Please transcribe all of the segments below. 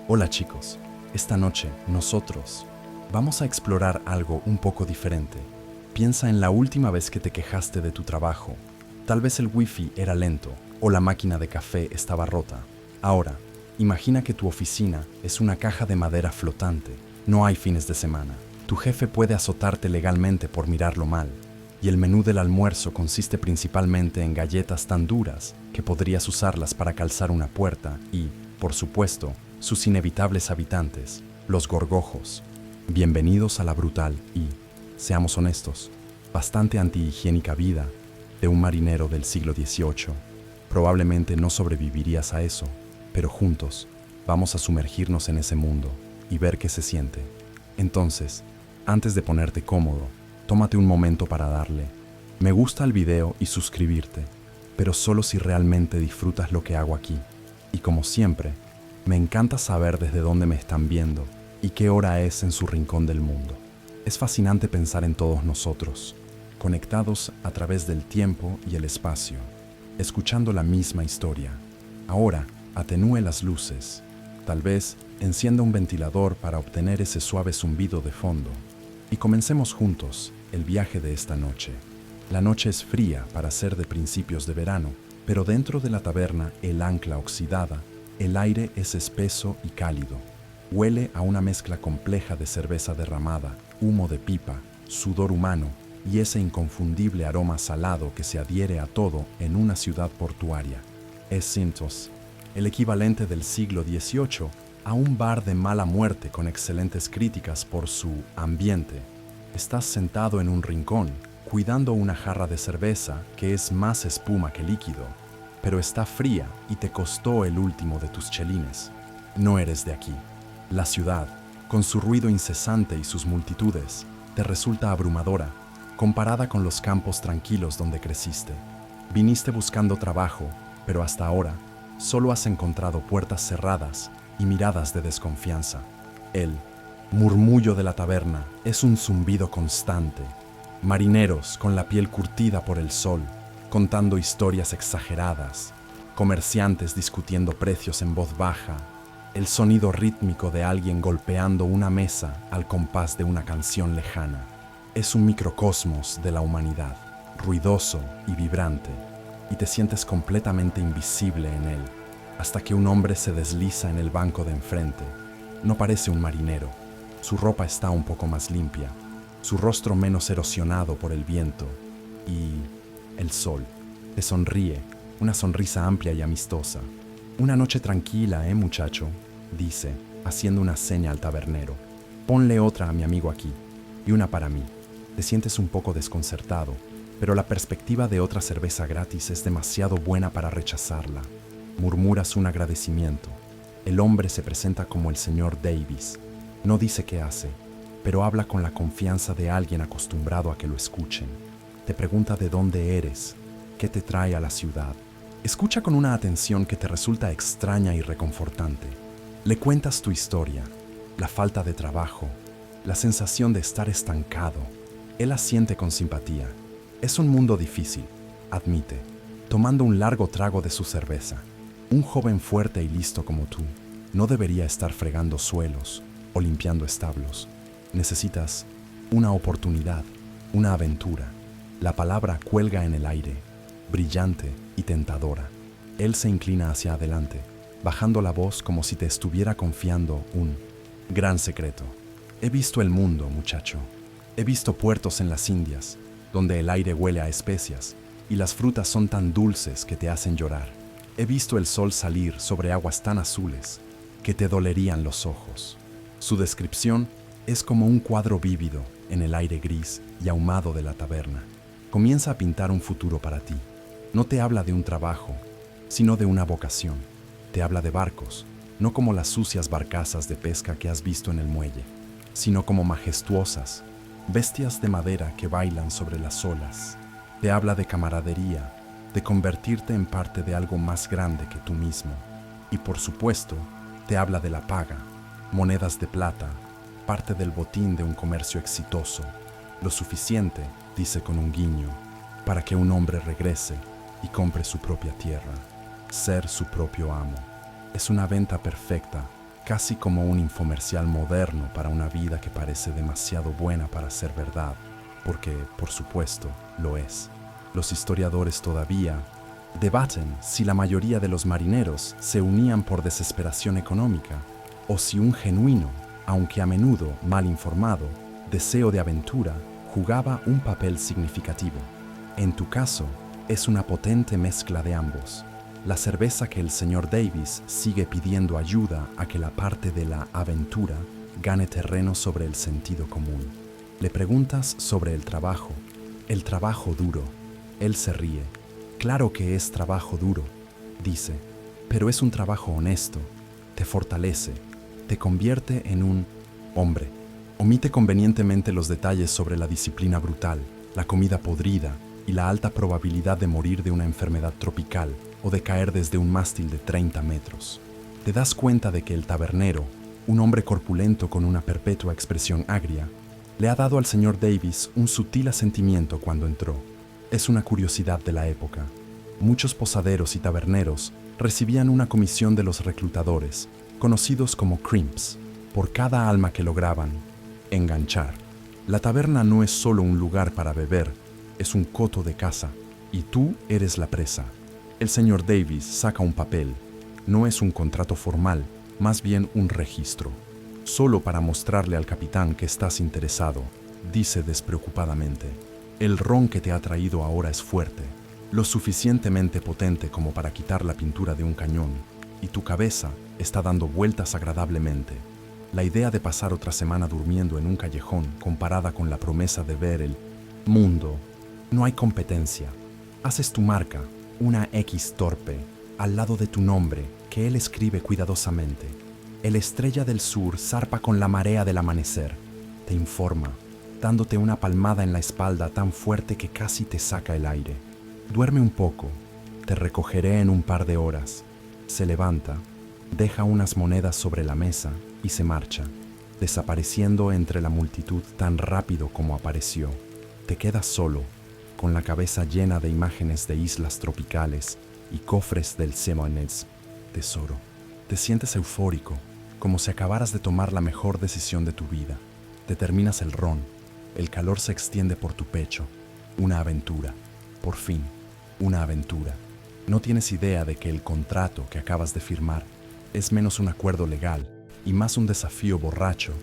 Hola chicos, esta noche nosotros vamos a explorar algo un poco diferente. Piensa en la última vez que te quejaste de tu trabajo. Tal vez el wifi era lento o la máquina de café estaba rota. Ahora, imagina que tu oficina es una caja de madera flotante. No hay fines de semana. Tu jefe puede azotarte legalmente por mirarlo mal. Y el menú del almuerzo consiste principalmente en galletas tan duras que podrías usarlas para calzar una puerta y, por supuesto, sus inevitables habitantes, los gorgojos. Bienvenidos a la brutal y, seamos honestos, bastante antihigiénica vida de un marinero del siglo XVIII. Probablemente no sobrevivirías a eso, pero juntos vamos a sumergirnos en ese mundo y ver qué se siente. Entonces, antes de ponerte cómodo, tómate un momento para darle me gusta al video y suscribirte, pero solo si realmente disfrutas lo que hago aquí. Y como siempre, me encanta saber desde dónde me están viendo y qué hora es en su rincón del mundo. Es fascinante pensar en todos nosotros, conectados a través del tiempo y el espacio, escuchando la misma historia. Ahora, atenúe las luces. Tal vez encienda un ventilador para obtener ese suave zumbido de fondo. Y comencemos juntos el viaje de esta noche. La noche es fría para ser de principios de verano, pero dentro de la taberna, el ancla oxidada, el aire es espeso y cálido. Huele a una mezcla compleja de cerveza derramada, humo de pipa, sudor humano y ese inconfundible aroma salado que se adhiere a todo en una ciudad portuaria. Es Sintos, el equivalente del siglo XVIII a un bar de mala muerte con excelentes críticas por su ambiente. Estás sentado en un rincón, cuidando una jarra de cerveza que es más espuma que líquido, pero está fría y te costó el último de tus chelines. No eres de aquí. La ciudad, con su ruido incesante y sus multitudes, te resulta abrumadora, comparada con los campos tranquilos donde creciste. Viniste buscando trabajo, pero hasta ahora solo has encontrado puertas cerradas y miradas de desconfianza. El murmullo de la taberna es un zumbido constante. Marineros con la piel curtida por el sol, contando historias exageradas, comerciantes discutiendo precios en voz baja, el sonido rítmico de alguien golpeando una mesa al compás de una canción lejana. Es un microcosmos de la humanidad, ruidoso y vibrante, y te sientes completamente invisible en él, hasta que un hombre se desliza en el banco de enfrente. No parece un marinero, su ropa está un poco más limpia, su rostro menos erosionado por el viento, y el sol te sonríe, una sonrisa amplia y amistosa. Una noche tranquila, muchacho, dice, haciendo una seña al tabernero. Ponle otra a mi amigo aquí, y una para mí. Te sientes un poco desconcertado, pero la perspectiva de otra cerveza gratis es demasiado buena para rechazarla. Murmuras un agradecimiento. El hombre se presenta como el señor Davis. No dice qué hace, pero habla con la confianza de alguien acostumbrado a que lo escuchen. Te pregunta de dónde eres, qué te trae a la ciudad. Escucha con una atención que te resulta extraña y reconfortante. Le cuentas tu historia, la falta de trabajo, la sensación de estar estancado. Él asiente con simpatía. Es un mundo difícil, admite, tomando un largo trago de su cerveza. Un joven fuerte y listo como tú no debería estar fregando suelos o limpiando establos. Necesitas una oportunidad, una aventura. La palabra cuelga en el aire, brillante y tentadora. Él se inclina hacia adelante, bajando la voz como si te estuviera confiando un gran secreto. He visto el mundo, muchacho. He visto puertos en las Indias, donde el aire huele a especias y las frutas son tan dulces que te hacen llorar. He visto el sol salir sobre aguas tan azules que te dolerían los ojos. Su descripción es como un cuadro vívido en el aire gris y ahumado de la taberna. Comienza a pintar un futuro para ti. No te habla de un trabajo, sino de una vocación. Te habla de barcos, no como las sucias barcazas de pesca que has visto en el muelle, sino como majestuosas, bestias de madera que bailan sobre las olas. Te habla de camaradería, de convertirte en parte de algo más grande que tú mismo. Y por supuesto, te habla de la paga, monedas de plata, parte del botín de un comercio exitoso, lo suficiente, dice con un guiño, para que un hombre regrese y compre su propia tierra, ser su propio amo. Es una venta perfecta casi como un infomercial moderno para una vida que parece demasiado buena para ser verdad, porque, por supuesto, lo es. Los historiadores todavía debaten si la mayoría de los marineros se unían por desesperación económica o si un genuino, aunque a menudo mal informado, deseo de aventura jugaba un papel significativo. En tu caso, es una potente mezcla de ambos. La cerveza que el señor Davis sigue pidiendo ayuda a que la parte de la aventura gane terreno sobre el sentido común. Le preguntas sobre el trabajo duro. Él se ríe. Claro que es trabajo duro, dice, pero es un trabajo honesto, te fortalece, te convierte en un hombre. Omite convenientemente los detalles sobre la disciplina brutal, la comida podrida y la alta probabilidad de morir de una enfermedad tropical o de caer desde un mástil de 30 metros. Te das cuenta de que el tabernero, un hombre corpulento con una perpetua expresión agria, le ha dado al señor Davis un sutil asentimiento cuando entró. Es una curiosidad de la época. Muchos posaderos y taberneros recibían una comisión de los reclutadores, conocidos como crimps, por cada alma que lograban enganchar. La taberna no es solo un lugar para beber, es un coto de caza, y tú eres la presa. El señor Davis saca un papel. No es un contrato formal, más bien un registro. Solo para mostrarle al capitán que estás interesado, dice despreocupadamente. El ron que te ha traído ahora es fuerte, lo suficientemente potente como para quitar la pintura de un cañón, y tu cabeza está dando vueltas agradablemente. La idea de pasar otra semana durmiendo en un callejón comparada con la promesa de ver el mundo. No hay competencia. Haces tu marca, una X torpe, al lado de tu nombre, que él escribe cuidadosamente. El Estrella del Sur zarpa con la marea del amanecer. Te informa, dándote una palmada en la espalda tan fuerte que casi te saca el aire. Duerme un poco, te recogeré en un par de horas. Se levanta, deja unas monedas sobre la mesa y se marcha, desapareciendo entre la multitud tan rápido como apareció. Te quedas solo, con la cabeza llena de imágenes de islas tropicales y cofres del Semonets, tesoro. Te sientes eufórico, como si acabaras de tomar la mejor decisión de tu vida. Te terminas el ron, el calor se extiende por tu pecho. Una aventura, por fin, una aventura. No tienes idea de que el contrato que acabas de firmar es menos un acuerdo legal y más un desafío borracho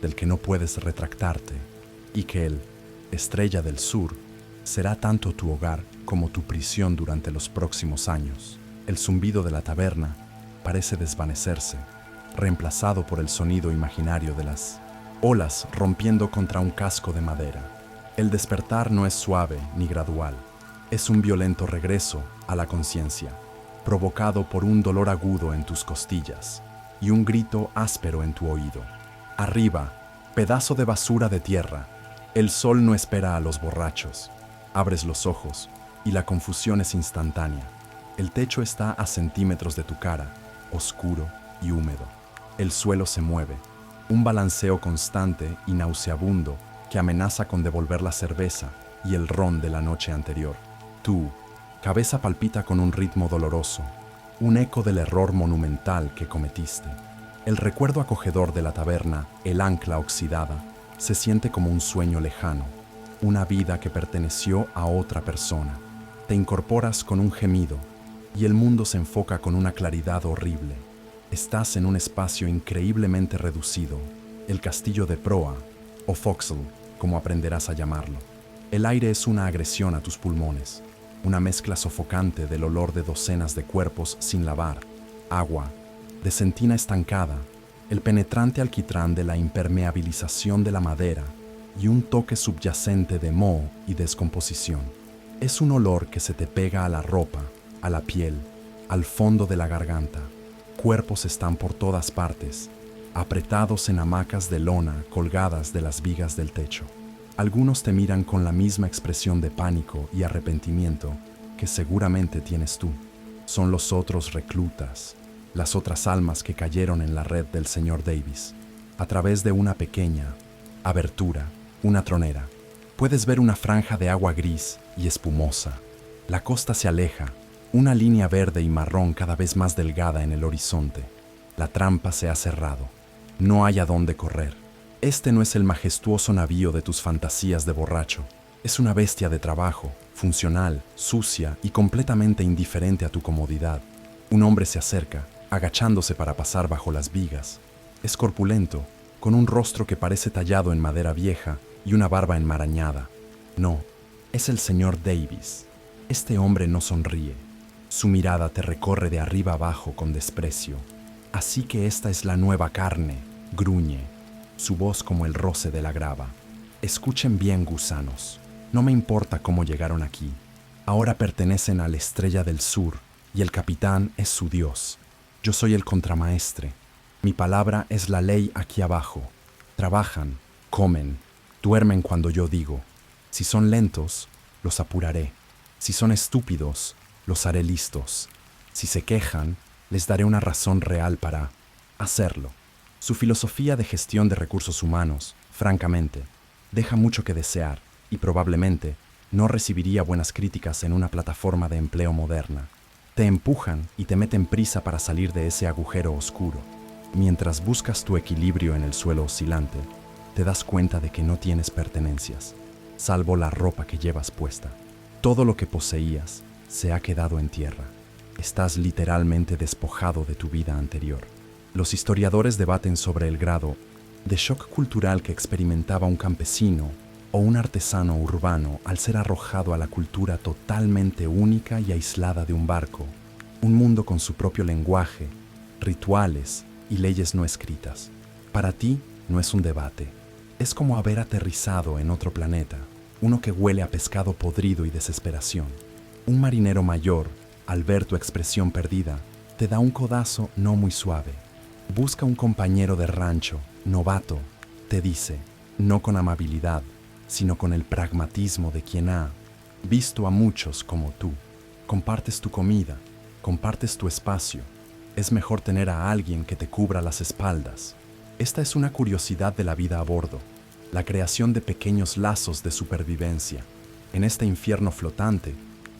del que no puedes retractarte, y que el Estrella del Sur será tanto tu hogar como tu prisión durante los próximos años. El zumbido de la taberna parece desvanecerse, reemplazado por el sonido imaginario de las olas rompiendo contra un casco de madera. El despertar no es suave ni gradual, es un violento regreso a la conciencia, provocado por un dolor agudo en tus costillas y un grito áspero en tu oído. Arriba, pedazo de basura de tierra, el sol no espera a los borrachos. Abres los ojos y la confusión es instantánea. El techo está a centímetros de tu cara, oscuro y húmedo. El suelo se mueve, un balanceo constante y nauseabundo que amenaza con devolver la cerveza y el ron de la noche anterior. Tu cabeza palpita con un ritmo doloroso, un eco del error monumental que cometiste. El recuerdo acogedor de la taberna, el ancla oxidada, se siente como un sueño lejano, una vida que perteneció a otra persona. Te incorporas con un gemido y el mundo se enfoca con una claridad horrible. Estás en un espacio increíblemente reducido, el castillo de proa, o forecastle, como aprenderás a llamarlo. El aire es una agresión a tus pulmones, una mezcla sofocante del olor de docenas de cuerpos sin lavar, agua, de sentina estancada, el penetrante alquitrán de la impermeabilización de la madera y un toque subyacente de moho y descomposición. Es un olor que se te pega a la ropa, a la piel, al fondo de la garganta. Cuerpos están por todas partes, apretados en hamacas de lona colgadas de las vigas del techo. Algunos te miran con la misma expresión de pánico y arrepentimiento que seguramente tienes tú. Son los otros reclutas, las otras almas que cayeron en la red del señor Davis. A través de una pequeña abertura, una tronera, puedes ver una franja de agua gris y espumosa. La costa se aleja, una línea verde y marrón cada vez más delgada en el horizonte. La trampa se ha cerrado. No hay a dónde correr. Este no es el majestuoso navío de tus fantasías de borracho. Es una bestia de trabajo, funcional, sucia y completamente indiferente a tu comodidad. Un hombre se acerca, agachándose para pasar bajo las vigas. Es corpulento, con un rostro que parece tallado en madera vieja y una barba enmarañada. No, es el señor Davis. Este hombre no sonríe. Su mirada te recorre de arriba abajo con desprecio. Así que esta es la nueva carne, gruñe, su voz como el roce de la grava. Escuchen bien, gusanos. No me importa cómo llegaron aquí. Ahora pertenecen a la Estrella del Sur y el capitán es su dios. Yo soy el contramaestre. Mi palabra es la ley aquí abajo. Trabajan, comen, duermen cuando yo digo. Si son lentos, los apuraré. Si son estúpidos, los haré listos. Si se quejan, les daré una razón real para hacerlo. Su filosofía de gestión de recursos humanos, francamente, deja mucho que desear y probablemente no recibiría buenas críticas en una plataforma de empleo moderna. Te empujan y te meten prisa para salir de ese agujero oscuro. Mientras buscas tu equilibrio en el suelo oscilante, te das cuenta de que no tienes pertenencias, salvo la ropa que llevas puesta. Todo lo que poseías se ha quedado en tierra. Estás literalmente despojado de tu vida anterior. Los historiadores debaten sobre el grado de shock cultural que experimentaba un campesino o un artesano urbano al ser arrojado a la cultura totalmente única y aislada de un barco, un mundo con su propio lenguaje, rituales y leyes no escritas. Para ti no es un debate, es como haber aterrizado en otro planeta, uno que huele a pescado podrido y desesperación. Un marinero mayor, al ver tu expresión perdida, te da un codazo no muy suave. Busca un compañero de rancho, novato, te dice, no con amabilidad, sino con el pragmatismo de quien ha visto a muchos como tú. Compartes tu comida, compartes tu espacio. Es mejor tener a alguien que te cubra las espaldas. Esta es una curiosidad de la vida a bordo, la creación de pequeños lazos de supervivencia. En este infierno flotante,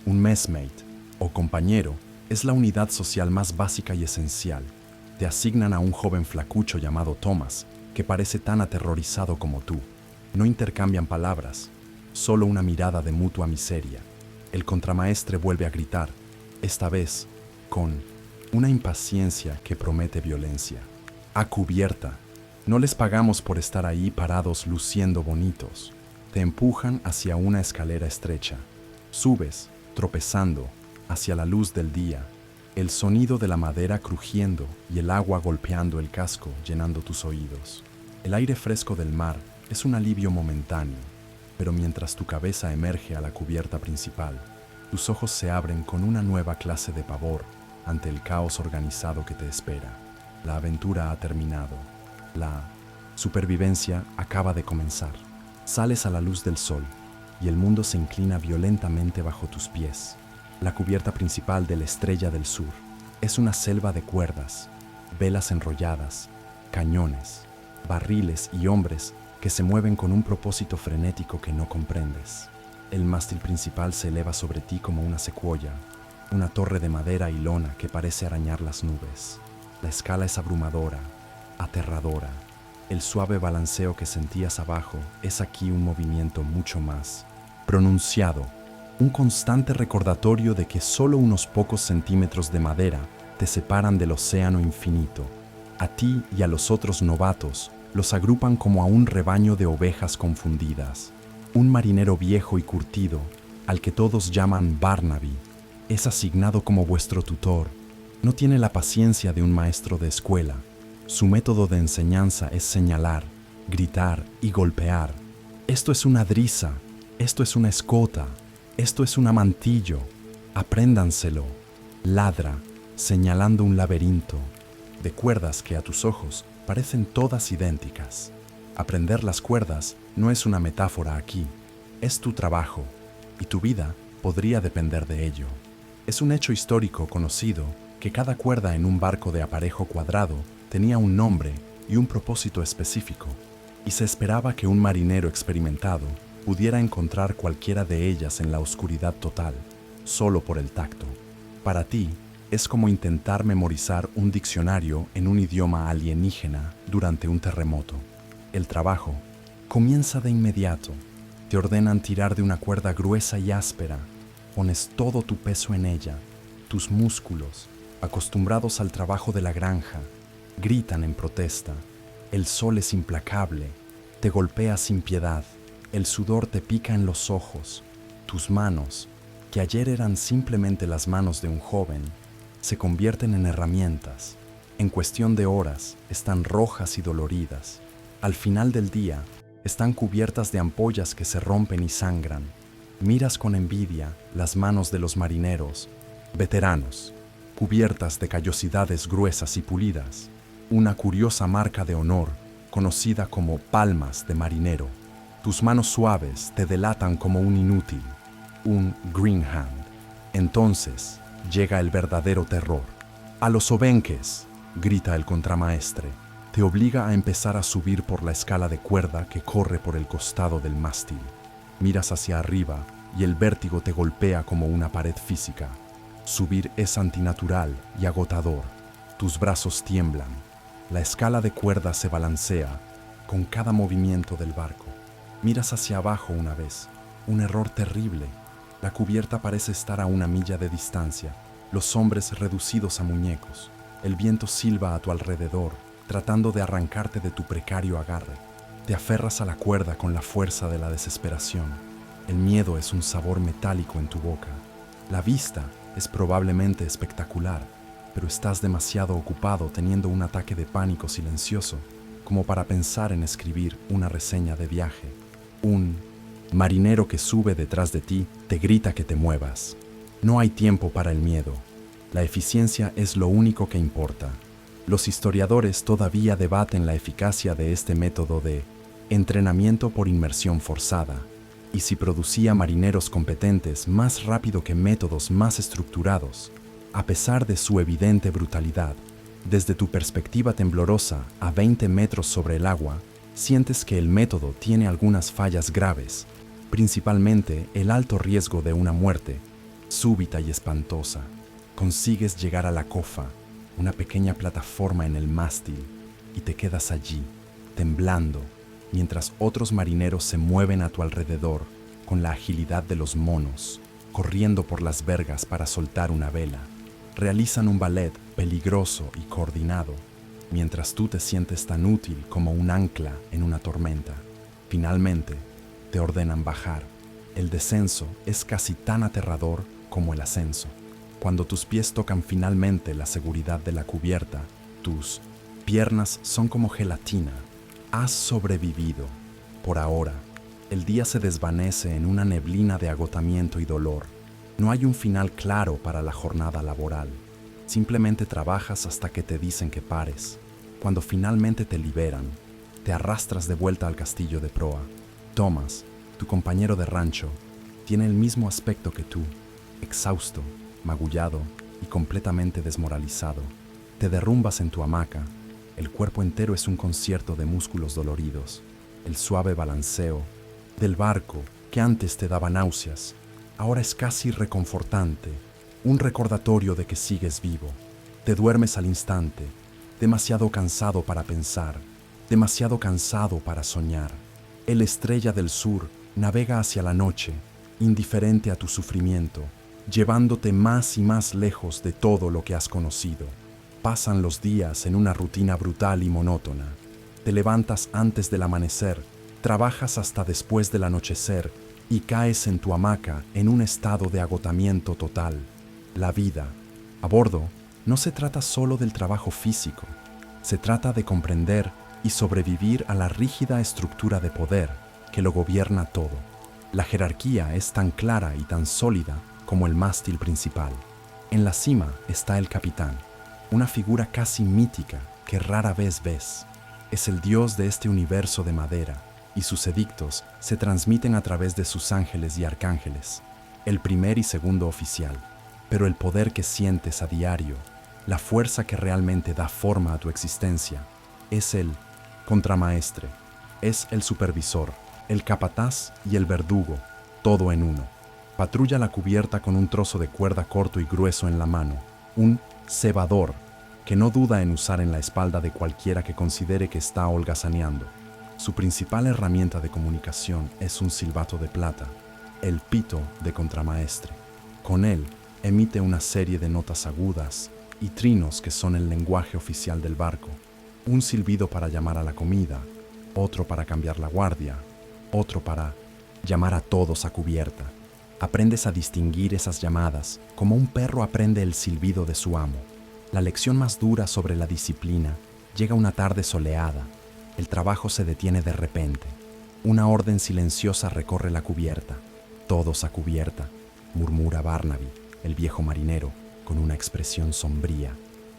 un messmate o compañero es la unidad social más básica y esencial. Te asignan a un joven flacucho llamado Thomas, que parece tan aterrorizado como tú. No intercambian palabras, solo una mirada de mutua miseria. El contramaestre vuelve a gritar, esta vez con una impaciencia que promete violencia. A cubierta. No les pagamos por estar ahí parados luciendo bonitos. Te empujan hacia una escalera estrecha. Subes, tropezando, hacia la luz del día. El sonido de la madera crujiendo y el agua golpeando el casco llenando tus oídos. El aire fresco del mar es un alivio momentáneo, pero mientras tu cabeza emerge a la cubierta principal, tus ojos se abren con una nueva clase de pavor ante el caos organizado que te espera. La aventura ha terminado. La supervivencia acaba de comenzar. Sales a la luz del sol y el mundo se inclina violentamente bajo tus pies. La cubierta principal de la Estrella del Sur es una selva de cuerdas, velas enrolladas, cañones, barriles y hombres que se mueven con un propósito frenético que no comprendes. El mástil principal se eleva sobre ti como una secuoya, una torre de madera y lona que parece arañar las nubes. La escala es abrumadora, aterradora. El suave balanceo que sentías abajo es aquí un movimiento mucho más pronunciado, un constante recordatorio de que solo unos pocos centímetros de madera te separan del océano infinito. A ti y a los otros novatos los agrupan como a un rebaño de ovejas confundidas. Un marinero viejo y curtido, al que todos llaman Barnaby, es asignado como vuestro tutor. No tiene la paciencia de un maestro de escuela. Su método de enseñanza es señalar, gritar y golpear. Esto es una driza, esto es una escota, esto es un amantillo. Apréndanselo. Ladra, señalando un laberinto de cuerdas que a tus ojos parecen todas idénticas. Aprender las cuerdas no es una metáfora aquí, es tu trabajo, y tu vida podría depender de ello. Es un hecho histórico conocido que cada cuerda en un barco de aparejo cuadrado tenía un nombre y un propósito específico, y se esperaba que un marinero experimentado pudiera encontrar cualquiera de ellas en la oscuridad total, solo por el tacto. Para ti, Es como intentar memorizar un diccionario en un idioma alienígena durante un terremoto. El trabajo comienza de inmediato. Te ordenan tirar de una cuerda gruesa y áspera. Pones todo tu peso en ella. Tus músculos, acostumbrados al trabajo de la granja, gritan en protesta. El sol es implacable. Te golpea sin piedad. El sudor te pica en los ojos. Tus manos, que ayer eran simplemente las manos de un joven, se convierten en herramientas. En cuestión de horas, están rojas y doloridas. Al final del día, están cubiertas de ampollas que se rompen y sangran. Miras con envidia las manos de los marineros, veteranos, cubiertas de callosidades gruesas y pulidas, una curiosa marca de honor conocida como palmas de marinero. Tus manos suaves te delatan como un inútil, un green hand. Entonces llega el verdadero terror. A los obenques, grita el contramaestre. Te obliga a empezar a subir por la escala de cuerda que corre por el costado del mástil. Miras hacia arriba y el vértigo te golpea como una pared física. Subir es antinatural y agotador. Tus brazos tiemblan. La escala de cuerda se balancea con cada movimiento del barco. Miras hacia abajo una vez. Un error terrible. La cubierta parece estar a una milla de distancia. Los hombres reducidos a muñecos. El viento silba a tu alrededor, tratando de arrancarte de tu precario agarre. Te aferras a la cuerda con la fuerza de la desesperación. El miedo es un sabor metálico en tu boca. La vista es probablemente espectacular, pero estás demasiado ocupado teniendo un ataque de pánico silencioso como para pensar en escribir una reseña de viaje. Un marinero que sube detrás de ti te grita que te muevas. No hay tiempo para el miedo. La eficiencia es lo único que importa. Los historiadores todavía debaten la eficacia de este método de entrenamiento por inmersión forzada y si producía marineros competentes más rápido que métodos más estructurados, a pesar de su evidente brutalidad. Desde tu perspectiva temblorosa a 20 metros sobre el agua, sientes que el método tiene algunas fallas graves, principalmente el alto riesgo de una muerte súbita y espantosa. Consigues llegar a la cofa, una pequeña plataforma en el mástil, y te quedas allí, temblando, mientras otros marineros se mueven a tu alrededor con la agilidad de los monos, corriendo por las vergas para soltar una vela. Realizan un ballet peligroso y coordinado, mientras tú te sientes tan útil como un ancla en una tormenta. Finalmente, te ordenan bajar. El descenso es casi tan aterrador como el ascenso. Cuando tus pies tocan finalmente la seguridad de la cubierta, tus piernas son como gelatina. Has sobrevivido. Por ahora, el día se desvanece en una neblina de agotamiento y dolor. No hay un final claro para la jornada laboral. Simplemente trabajas hasta que te dicen que pares. Cuando finalmente te liberan, te arrastras de vuelta al castillo de proa. Thomas, tu compañero de rancho, tiene el mismo aspecto que tú, exhausto, magullado y completamente desmoralizado. Te derrumbas en tu hamaca. El cuerpo entero es un concierto de músculos doloridos. El suave balanceo del barco que antes te daba náuseas, ahora es casi reconfortante, un recordatorio de que sigues vivo. Te duermes al instante, demasiado cansado para pensar, demasiado cansado para soñar. El Estrella del Sur navega hacia la noche, indiferente a tu sufrimiento, llevándote más y más lejos de todo lo que has conocido. Pasan los días en una rutina brutal y monótona. Te levantas antes del amanecer, trabajas hasta después del anochecer y caes en tu hamaca en un estado de agotamiento total. La vida a bordo no se trata solo del trabajo físico, se trata de comprender y sobrevivir a la rígida estructura de poder que lo gobierna todo. La jerarquía es tan clara y tan sólida como el mástil principal. En la cima está el capitán, una figura casi mítica que rara vez ves. Es el dios de este universo de madera, y sus edictos se transmiten a través de sus ángeles y arcángeles, el primer y segundo oficial. Pero el poder que sientes a diario, la fuerza que realmente da forma a tu existencia, es el contramaestre, es el supervisor, el capataz y el verdugo, todo en uno. Patrulla la cubierta con un trozo de cuerda corto y grueso en la mano. un cebador que no duda en usar en la espalda de cualquiera que considere que está holgazaneando. Su principal herramienta de comunicación es un silbato de plata, el pito de contramaestre. Con él emite una serie de notas agudas y trinos que son el lenguaje oficial del barco. Un silbido para llamar a la comida, otro para cambiar la guardia, otro para llamar a todos a cubierta. Aprendes a distinguir esas llamadas como un perro aprende el silbido de su amo. La lección más dura sobre la disciplina llega una tarde soleada. El trabajo se detiene de repente. Una orden silenciosa recorre la cubierta. Todos a cubierta, murmura Barnaby, el viejo marinero, con una expresión sombría.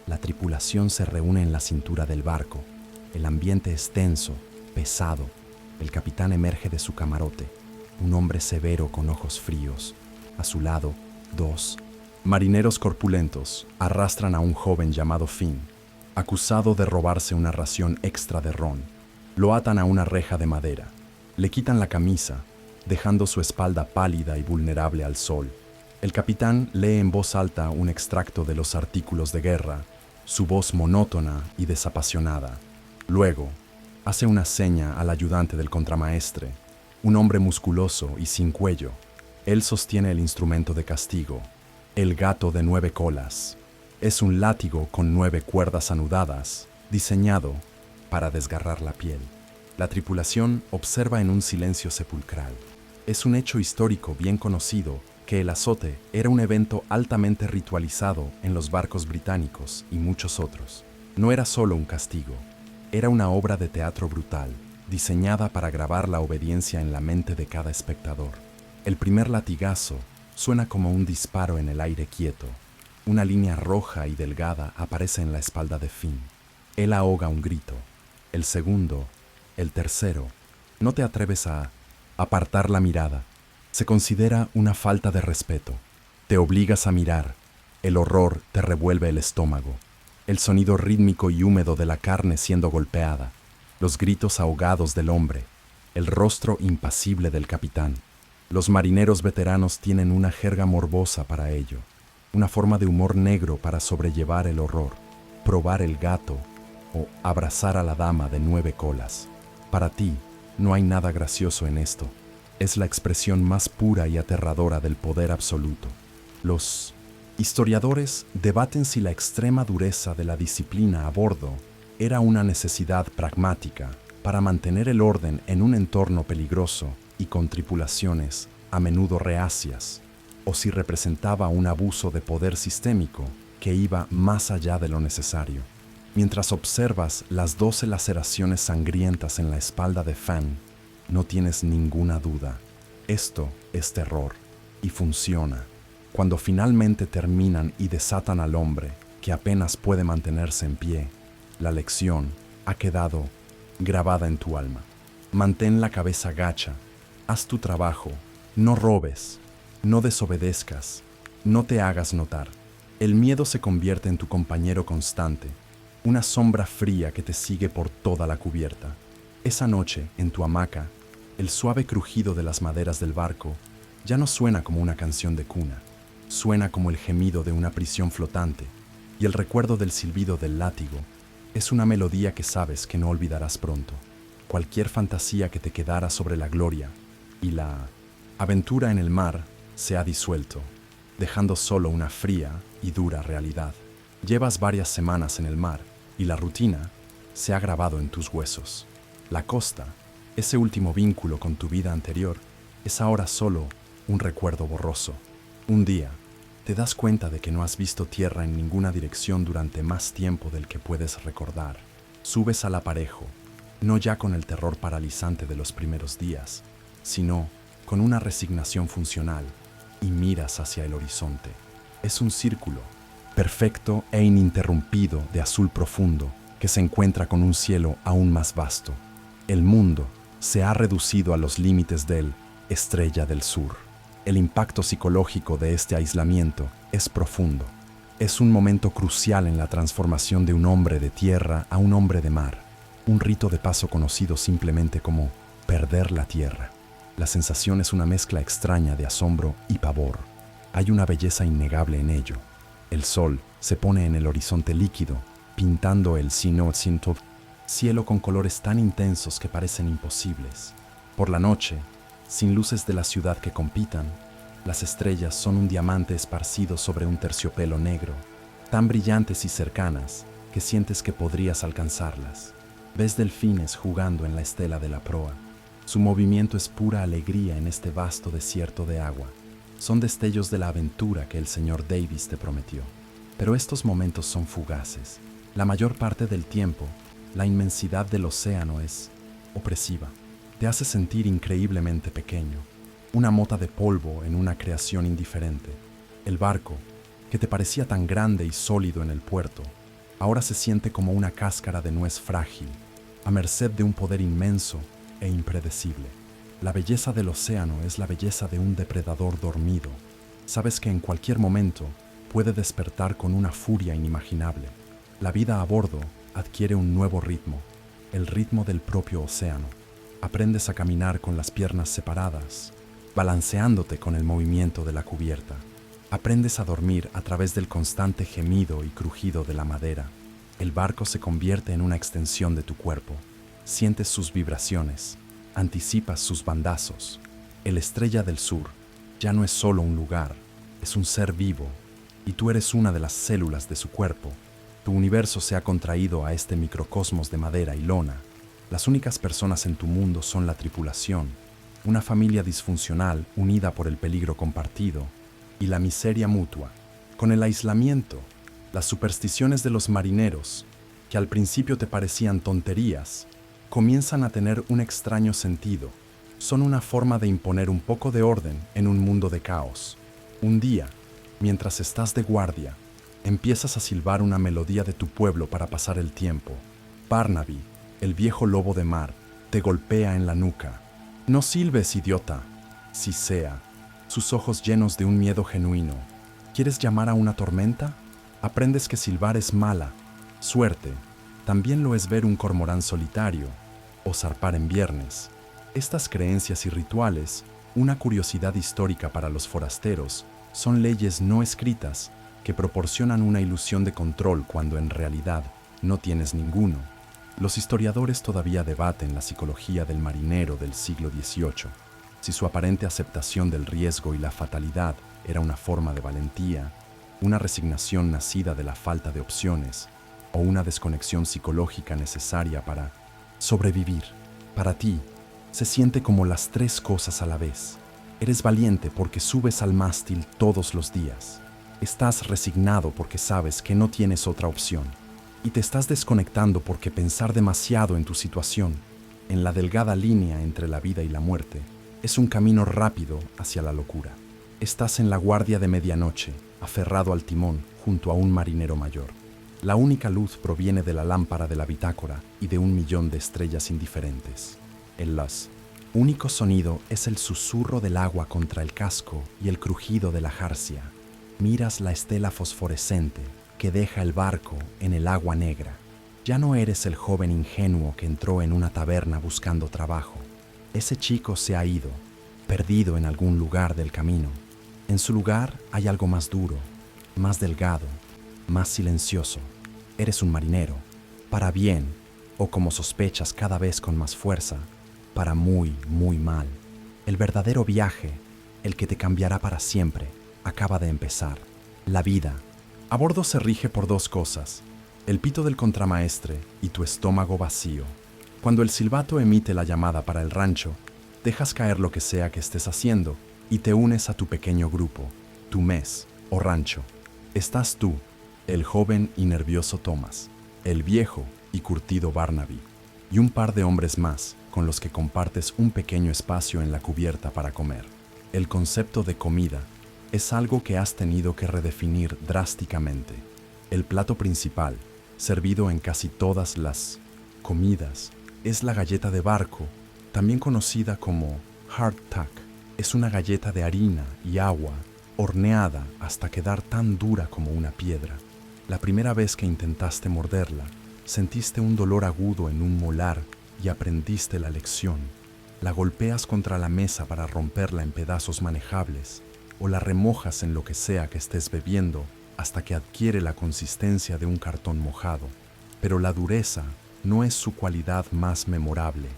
La tripulación se reúne en la cintura del barco. El ambiente es tenso, pesado. El capitán emerge de su camarote, un hombre severo con ojos fríos. A su lado, dos marineros corpulentos arrastran a un joven llamado Finn, acusado de robarse una ración extra de ron. Lo atan a una reja de madera. Le quitan la camisa, dejando su espalda pálida y vulnerable al sol. El capitán lee en voz alta un extracto de los artículos de guerra, su voz monótona y desapasionada. Luego, hace una seña al ayudante del contramaestre, un hombre musculoso y sin cuello. Él sostiene el instrumento de castigo, el gato de 9 colas. Es un látigo con 9 cuerdas anudadas, diseñado para desgarrar la piel. La tripulación observa en un silencio sepulcral. Es un hecho histórico bien conocido que el azote era un evento altamente ritualizado en los barcos británicos y muchos otros. No era solo un castigo, era una obra de teatro brutal, diseñada para grabar la obediencia en la mente de cada espectador. El primer latigazo suena como un disparo en el aire quieto. Una línea roja y delgada aparece en la espalda de Finn. Él ahoga un grito. El segundo, el tercero. No te atreves a apartar la mirada. Se considera una falta de respeto. Te obligas a mirar. El horror te revuelve el estómago. El sonido rítmico y húmedo de la carne siendo golpeada. Los gritos ahogados del hombre. El rostro impasible del capitán. Los marineros veteranos tienen una jerga morbosa para ello. Una forma de humor negro para sobrellevar el horror. Probar el gato o abrazar a la dama de 9 colas. Para ti, no hay nada gracioso en esto. Es la expresión más pura y aterradora del poder absoluto. Los historiadores debaten si la extrema dureza de la disciplina a bordo era una necesidad pragmática para mantener el orden en un entorno peligroso y con tripulaciones a menudo reacias, o si representaba un abuso de poder sistémico que iba más allá de lo necesario. Mientras observas las 12 laceraciones sangrientas en la espalda de Finn, no tienes ninguna duda. Esto es terror y funciona. Cuando finalmente terminan y desatan al hombre, que apenas puede mantenerse en pie, la lección ha quedado grabada en tu alma. Mantén la cabeza gacha, haz tu trabajo, no robes, no desobedezcas, no te hagas notar. El miedo se convierte en tu compañero constante, una sombra fría que te sigue por toda la cubierta. Esa noche, en tu hamaca, el suave crujido de las maderas del barco ya no suena como una canción de cuna, suena como el gemido de una prisión flotante, y el recuerdo del silbido del látigo es una melodía que sabes que no olvidarás pronto. Cualquier fantasía que te quedara sobre la gloria y la aventura en el mar se ha disuelto, dejando solo una fría y dura realidad. Llevas varias semanas en el mar y la rutina se ha grabado en tus huesos. La costa, ese último vínculo con tu vida anterior, es ahora solo un recuerdo borroso. Un día, te das cuenta de que no has visto tierra en ninguna dirección durante más tiempo del que puedes recordar. Subes al aparejo, no ya con el terror paralizante de los primeros días, sino con una resignación funcional, y miras hacia el horizonte. Es un círculo, perfecto e ininterrumpido de azul profundo, que se encuentra con un cielo aún más vasto. El mundo se ha reducido a los límites del Estrella del Sur. El impacto psicológico de este aislamiento es profundo. Es un momento crucial en la transformación de un hombre de tierra a un hombre de mar. Un rito de paso conocido simplemente como perder la tierra. La sensación es una mezcla extraña de asombro y pavor. Hay una belleza innegable en ello. El sol se pone en el horizonte líquido, pintando el cielo con colores tan intensos que parecen imposibles. Por la noche, sin luces de la ciudad que compitan, las estrellas son un diamante esparcido sobre un terciopelo negro, tan brillantes y cercanas que sientes que podrías alcanzarlas. Ves delfines jugando en la estela de la proa. Su movimiento es pura alegría en este vasto desierto de agua. Son destellos de la aventura que el señor Davis te prometió. Pero estos momentos son fugaces. La mayor parte del tiempo, la inmensidad del océano es opresiva. Te hace sentir increíblemente pequeño, una mota de polvo en una creación indiferente. El barco, que te parecía tan grande y sólido en el puerto, ahora se siente como una cáscara de nuez frágil, a merced de un poder inmenso e impredecible. La belleza del océano es la belleza de un depredador dormido. Sabes que en cualquier momento puede despertar con una furia inimaginable. La vida a bordo adquiere un nuevo ritmo, el ritmo del propio océano. Aprendes a caminar con las piernas separadas, balanceándote con el movimiento de la cubierta. Aprendes a dormir a través del constante gemido y crujido de la madera. El barco se convierte en una extensión de tu cuerpo. Sientes sus vibraciones, anticipas sus bandazos. El Estrella del Sur ya no es solo un lugar, es un ser vivo, y tú eres una de las células de su cuerpo. Tu universo se ha contraído a este microcosmos de madera y lona. Las únicas personas en tu mundo son la tripulación, una familia disfuncional unida por el peligro compartido y la miseria mutua. Con el aislamiento, las supersticiones de los marineros, que al principio te parecían tonterías, comienzan a tener un extraño sentido. Son una forma de imponer un poco de orden en un mundo de caos. Un día, mientras estás de guardia, empiezas a silbar una melodía de tu pueblo para pasar el tiempo. Barnaby, el viejo lobo de mar, te golpea en la nuca. No silbes, idiota. Sisea, sus ojos llenos de un miedo genuino. ¿Quieres llamar a una tormenta? Aprendes que silbar es mala suerte. También lo es ver un cormorán solitario o zarpar en viernes. Estas creencias y rituales, una curiosidad histórica para los forasteros, son leyes no escritas que proporcionan una ilusión de control cuando en realidad no tienes ninguno. Los historiadores todavía debaten la psicología del marinero del siglo XVIII, si su aparente aceptación del riesgo y la fatalidad era una forma de valentía, una resignación nacida de la falta de opciones o una desconexión psicológica necesaria para sobrevivir. Para ti, se siente como las tres cosas a la vez. Eres valiente porque subes al mástil todos los días. Estás resignado porque sabes que no tienes otra opción. Y te estás desconectando porque pensar demasiado en tu situación, en la delgada línea entre la vida y la muerte, es un camino rápido hacia la locura. Estás en la guardia de medianoche, aferrado al timón junto a un marinero mayor. La única luz proviene de la lámpara de la bitácora y de 1.000.000 de estrellas indiferentes. El único sonido es el susurro del agua contra el casco y el crujido de la jarcia. Miras la estela fosforescente que deja el barco en el agua negra. Ya no eres el joven ingenuo que entró en una taberna buscando trabajo. Ese chico se ha ido, perdido en algún lugar del camino. En su lugar hay algo más duro, más delgado, más silencioso. Eres un marinero, para bien, o como sospechas cada vez con más fuerza, para muy, muy mal. El verdadero viaje, el que te cambiará para siempre, acaba de empezar. La vida. A bordo se rige por dos cosas, el pito del contramaestre y tu estómago vacío. Cuando el silbato emite la llamada para el rancho, dejas caer lo que sea que estés haciendo y te unes a tu pequeño grupo, tu mes o rancho. Estás tú, el joven y nervioso Thomas, el viejo y curtido Barnaby, y un par de hombres más con los que compartes un pequeño espacio en la cubierta para comer. El concepto de comida es algo que has tenido que redefinir drásticamente. El plato principal, servido en casi todas las comidas, es la galleta de barco, también conocida como hardtack. Es una galleta de harina y agua, horneada hasta quedar tan dura como una piedra. La primera vez que intentaste morderla, sentiste un dolor agudo en un molar y aprendiste la lección. La golpeas contra la mesa para romperla en pedazos manejables, o la remojas en lo que sea que estés bebiendo hasta que adquiere la consistencia de un cartón mojado. Pero la dureza no es su cualidad más memorable.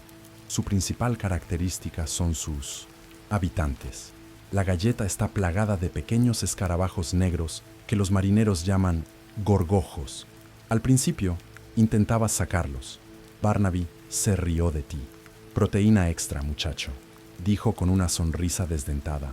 Su principal característica son sus habitantes. La galleta está plagada de pequeños escarabajos negros que los marineros llaman gorgojos. Al principio, intentabas sacarlos. Barnaby se rió de ti. Proteína extra, muchacho, dijo con una sonrisa desdentada.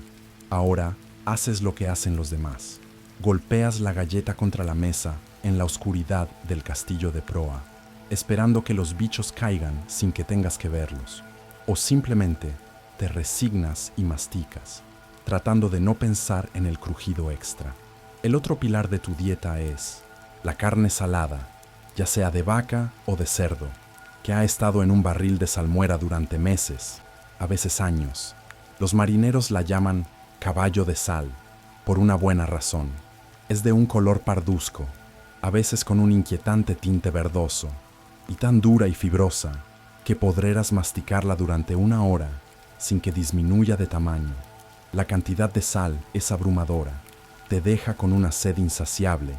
Ahora haces lo que hacen los demás. Golpeas la galleta contra la mesa en la oscuridad del castillo de proa, esperando que los bichos caigan sin que tengas que verlos. O simplemente te resignas y masticas, tratando de no pensar en el crujido extra. El otro pilar de tu dieta es la carne salada, ya sea de vaca o de cerdo, que ha estado en un barril de salmuera durante meses, a veces años. Los marineros la llaman caballo de sal, por una buena razón. Es de un color parduzco, a veces con un inquietante tinte verdoso, y tan dura y fibrosa que podrás masticarla durante 1 hora sin que disminuya de tamaño. La cantidad de sal es abrumadora, te deja con una sed insaciable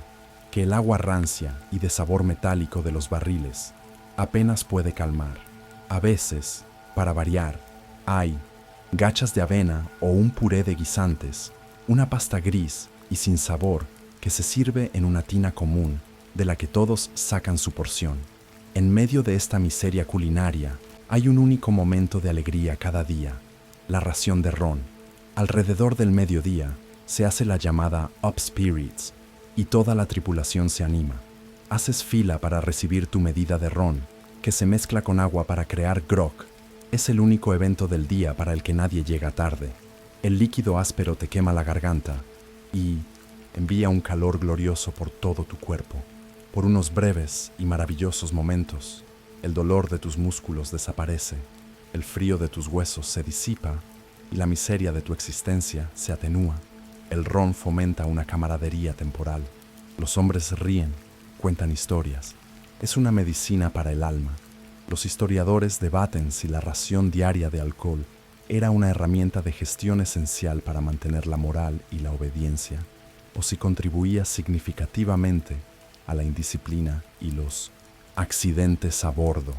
que el agua rancia y de sabor metálico de los barriles apenas puede calmar. A veces, para variar, hay gachas de avena o un puré de guisantes, una pasta gris y sin sabor que se sirve en una tina común de la que todos sacan su porción. En medio de esta miseria culinaria hay un único momento de alegría cada día, la ración de ron. Alrededor del mediodía se hace la llamada Up Spirits y toda la tripulación se anima. Haces fila para recibir tu medida de ron, que se mezcla con agua para crear grog. Es el único evento del día para el que nadie llega tarde. El líquido áspero te quema la garganta y envía un calor glorioso por todo tu cuerpo. Por unos breves y maravillosos momentos, el dolor de tus músculos desaparece, el frío de tus huesos se disipa y la miseria de tu existencia se atenúa. El ron fomenta una camaradería temporal. Los hombres ríen, cuentan historias. Es una medicina para el alma. Los historiadores debaten si la ración diaria de alcohol era una herramienta de gestión esencial para mantener la moral y la obediencia, o si contribuía significativamente a la indisciplina y los accidentes a bordo.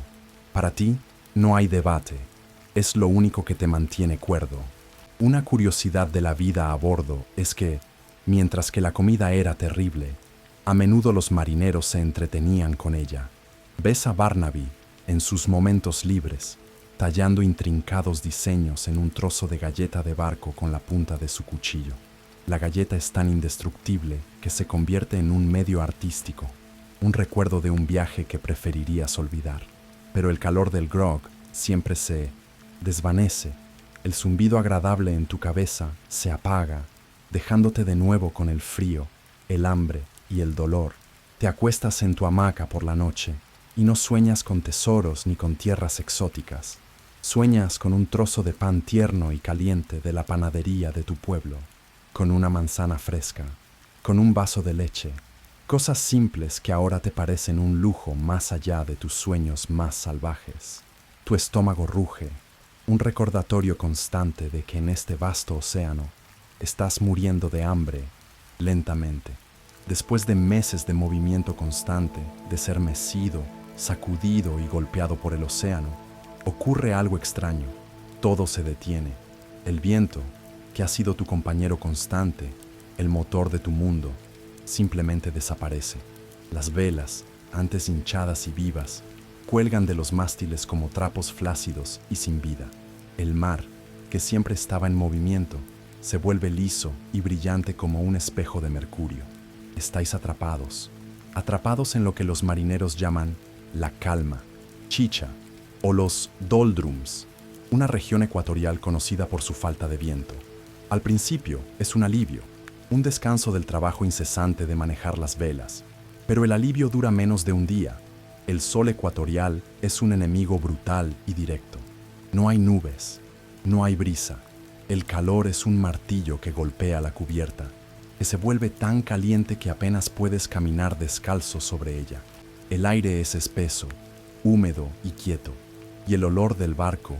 Para ti, no hay debate. Es lo único que te mantiene cuerdo. Una curiosidad de la vida a bordo es que, mientras que la comida era terrible, a menudo los marineros se entretenían con ella. Ves a Barnaby, en sus momentos libres, tallando intrincados diseños en un trozo de galleta de barco con la punta de su cuchillo. La galleta es tan indestructible que se convierte en un medio artístico, un recuerdo de un viaje que preferirías olvidar. Pero el calor del grog siempre se desvanece. El zumbido agradable en tu cabeza se apaga, dejándote de nuevo con el frío, el hambre y el dolor. Te acuestas en tu hamaca por la noche y no sueñas con tesoros ni con tierras exóticas. Sueñas con un trozo de pan tierno y caliente de la panadería de tu pueblo, con una manzana fresca, con un vaso de leche, cosas simples que ahora te parecen un lujo más allá de tus sueños más salvajes. Tu estómago ruge, un recordatorio constante de que en este vasto océano estás muriendo de hambre lentamente. Después de meses de movimiento constante, de ser mecido, sacudido y golpeado por el océano, ocurre algo extraño. Todo se detiene. El viento, que ha sido tu compañero constante, el motor de tu mundo, simplemente desaparece. Las velas, antes hinchadas y vivas, cuelgan de los mástiles como trapos flácidos y sin vida. El mar, que siempre estaba en movimiento, se vuelve liso y brillante como un espejo de mercurio. Estáis atrapados, atrapados en lo que los marineros llaman la calma, chicha o los doldrums, una región ecuatorial conocida por su falta de viento. Al principio es un alivio, un descanso del trabajo incesante de manejar las velas, pero el alivio dura menos de un día. El sol ecuatorial es un enemigo brutal y directo. No hay nubes, no hay brisa. El calor es un martillo que golpea la cubierta, que se vuelve tan caliente que apenas puedes caminar descalzo sobre ella. El aire es espeso, húmedo y quieto, y el olor del barco,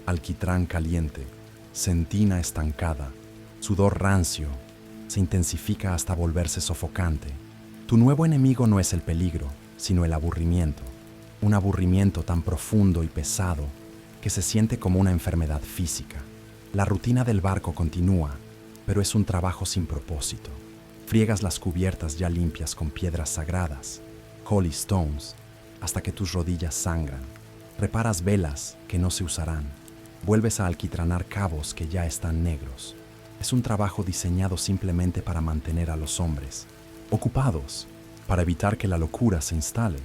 alquitrán caliente, centina estancada, sudor rancio se intensifica hasta volverse sofocante. Tu nuevo enemigo no es el peligro, sino el aburrimiento. Un aburrimiento tan profundo y pesado que se siente como una enfermedad física. La rutina del barco continúa, pero es un trabajo sin propósito. Friegas las cubiertas ya limpias con piedras sagradas, holy stones, hasta que tus rodillas sangran. Reparas velas que no se usarán. Vuelves a alquitranar cabos que ya están negros. Es un trabajo diseñado simplemente para mantener a los hombres ocupados, para evitar que la locura se instale.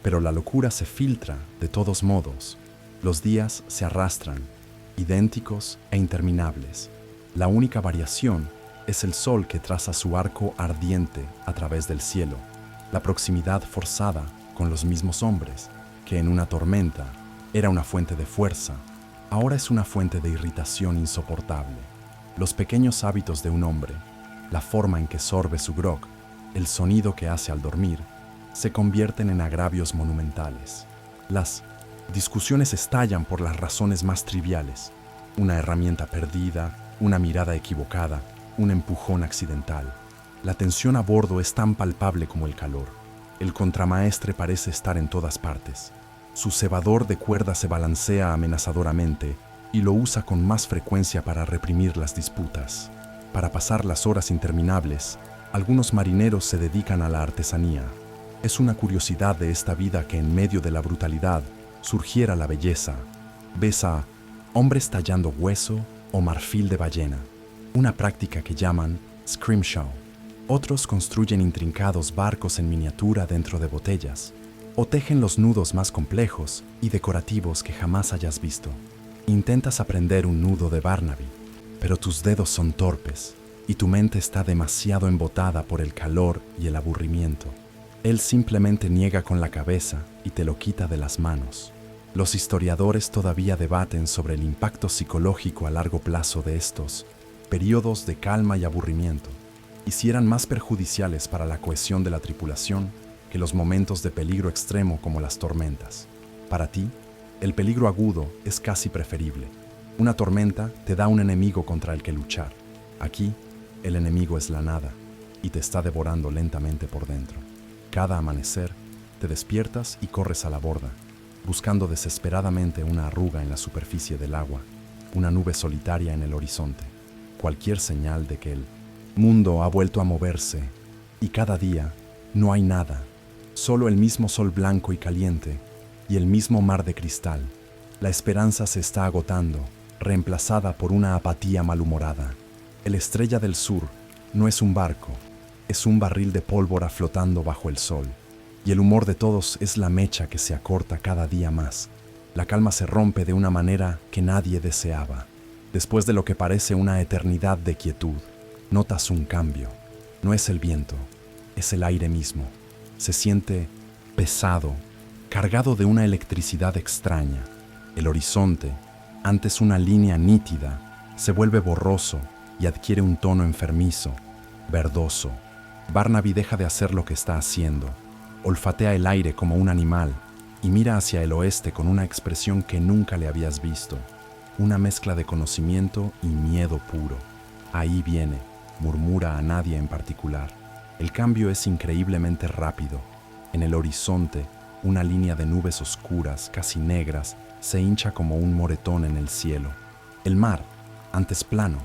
Pero la locura se filtra de todos modos. Los días se arrastran, idénticos e interminables. La única variación es el sol que traza su arco ardiente a través del cielo. La proximidad forzada con los mismos hombres, que en una tormenta era una fuente de fuerza, ahora es una fuente de irritación insoportable. Los pequeños hábitos de un hombre, la forma en que sorbe su grog, el sonido que hace al dormir, se convierten en agravios monumentales. Las discusiones estallan por las razones más triviales. Una herramienta perdida, una mirada equivocada, un empujón accidental. La tensión a bordo es tan palpable como el calor. El contramaestre parece estar en todas partes. Su cebador de cuerda se balancea amenazadoramente y lo usa con más frecuencia para reprimir las disputas. Para pasar las horas interminables, algunos marineros se dedican a la artesanía. Es una curiosidad de esta vida que en medio de la brutalidad surgiera la belleza. Ves a hombres tallando hueso o marfil de ballena, una práctica que llaman scrimshaw. Otros construyen intrincados barcos en miniatura dentro de botellas, o tejen los nudos más complejos y decorativos que jamás hayas visto. Intentas aprender un nudo de Barnaby, pero tus dedos son torpes y tu mente está demasiado embotada por el calor y el aburrimiento. Él simplemente niega con la cabeza y te lo quita de las manos. Los historiadores todavía debaten sobre el impacto psicológico a largo plazo de estos periodos de calma y aburrimiento, y si eran más perjudiciales para la cohesión de la tripulación que los momentos de peligro extremo como las tormentas. Para ti, el peligro agudo es casi preferible. Una tormenta te da un enemigo contra el que luchar. Aquí, el enemigo es la nada y te está devorando lentamente por dentro. Cada amanecer, te despiertas y corres a la borda, buscando desesperadamente una arruga en la superficie del agua, una nube solitaria en el horizonte, cualquier señal de que el mundo ha vuelto a moverse, y cada día no hay nada, solo el mismo sol blanco y caliente y el mismo mar de cristal. La esperanza se está agotando, reemplazada por una apatía malhumorada. El Estrella del Sur no es un barco, es un barril de pólvora flotando bajo el sol, y el humor de todos es la mecha que se acorta cada día más. La calma se rompe de una manera que nadie deseaba. Después de lo que parece una eternidad de quietud, notas un cambio. No es el viento, es el aire mismo. Se siente pesado, cargado de una electricidad extraña. El horizonte, antes una línea nítida, se vuelve borroso y adquiere un tono enfermizo, verdoso. Barnaby deja de hacer lo que está haciendo, olfatea el aire como un animal y mira hacia el oeste con una expresión que nunca le habías visto, una mezcla de conocimiento y miedo puro. Ahí viene, murmura a nadie en particular. El cambio es increíblemente rápido. En el horizonte, una línea de nubes oscuras, casi negras, se hincha como un moretón en el cielo. El mar, antes plano,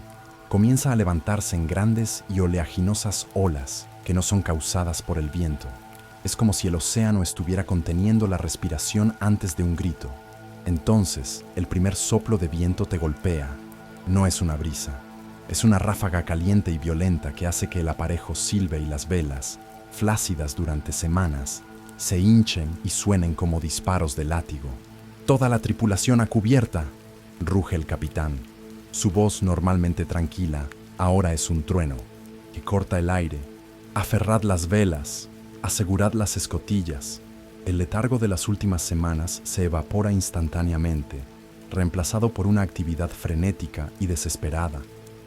comienza a levantarse en grandes y oleaginosas olas que no son causadas por el viento. Es como si el océano estuviera conteniendo la respiración antes de un grito. Entonces, el primer soplo de viento te golpea. No es una brisa, es una ráfaga caliente y violenta que hace que el aparejo silbe y las velas, flácidas durante semanas, se hinchen y suenen como disparos de látigo. «Toda la tripulación a cubierta», ruge el capitán. Su voz, normalmente tranquila, ahora es un trueno que corta el aire. «Aferrad las velas, asegurad las escotillas». El letargo de las últimas semanas se evapora instantáneamente, reemplazado por una actividad frenética y desesperada.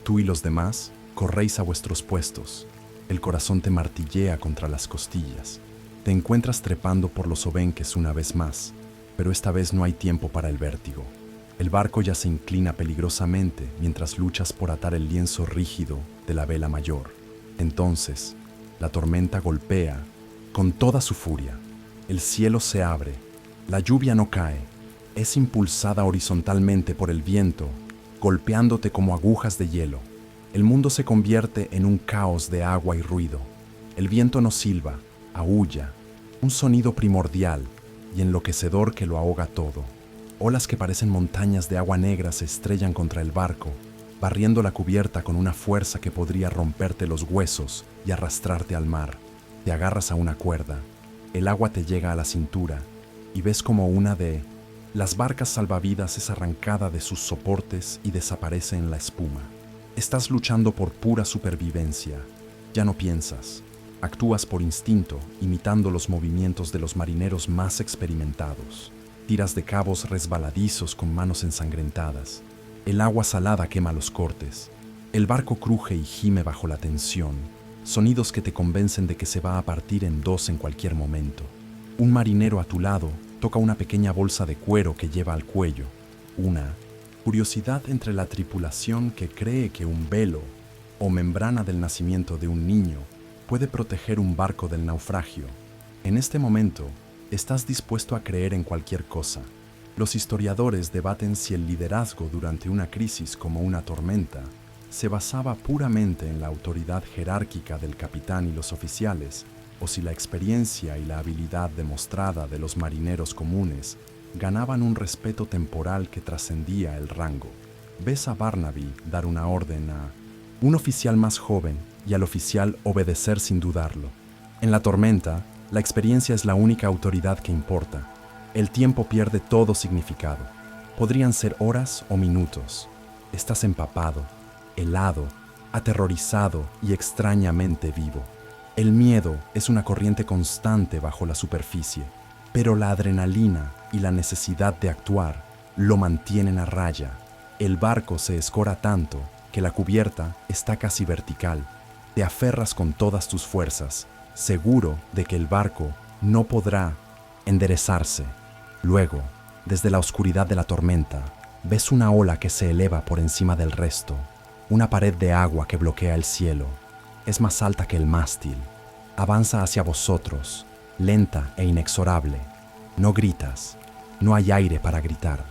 Tú y los demás corréis a vuestros puestos. El corazón te martillea contra las costillas. Te encuentras trepando por los obenques una vez más, pero esta vez no hay tiempo para el vértigo. El barco ya se inclina peligrosamente mientras luchas por atar el lienzo rígido de la vela mayor. Entonces, la tormenta golpea con toda su furia. El cielo se abre, la lluvia no cae, es impulsada horizontalmente por el viento, golpeándote como agujas de hielo. El mundo se convierte en un caos de agua y ruido. El viento no silba, aúlla, un sonido primordial y enloquecedor que lo ahoga todo. Olas que parecen montañas de agua negra se estrellan contra el barco, barriendo la cubierta con una fuerza que podría romperte los huesos y arrastrarte al mar. Te agarras a una cuerda, el agua te llega a la cintura y ves como una de las barcas salvavidas es arrancada de sus soportes y desaparece en la espuma. Estás luchando por pura supervivencia. Ya no piensas. Actúas por instinto, imitando los movimientos de los marineros más experimentados. Tiras de cabos resbaladizos con manos ensangrentadas. El agua salada quema los cortes. El barco cruje y gime bajo la tensión. Sonidos que te convencen de que se va a partir en dos en cualquier momento. Un marinero a tu lado toca una pequeña bolsa de cuero que lleva al cuello. Una curiosidad entre la tripulación que cree que un velo o membrana del nacimiento de un niño puede proteger un barco del naufragio. En este momento, estás dispuesto a creer en cualquier cosa. Los historiadores debaten si el liderazgo durante una crisis como una tormenta se basaba puramente en la autoridad jerárquica del capitán y los oficiales, o si la experiencia y la habilidad demostrada de los marineros comunes ganaban un respeto temporal que trascendía el rango. Ves a Barnaby dar una orden a un oficial más joven y al oficial obedecer sin dudarlo. En la tormenta, la experiencia es la única autoridad que importa. El tiempo pierde todo significado. Podrían ser horas o minutos. Estás empapado, helado, aterrorizado y extrañamente vivo. El miedo es una corriente constante bajo la superficie, pero la adrenalina y la necesidad de actuar lo mantienen a raya. El barco se escora tanto que la cubierta está casi vertical. Te aferras con todas tus fuerzas, seguro de que el barco no podrá enderezarse. Luego, desde la oscuridad de la tormenta, ves una ola que se eleva por encima del resto, una pared de agua que bloquea el cielo. Es más alta que el mástil. Avanza hacia vosotros, lenta e inexorable. No gritas, no hay aire para gritar.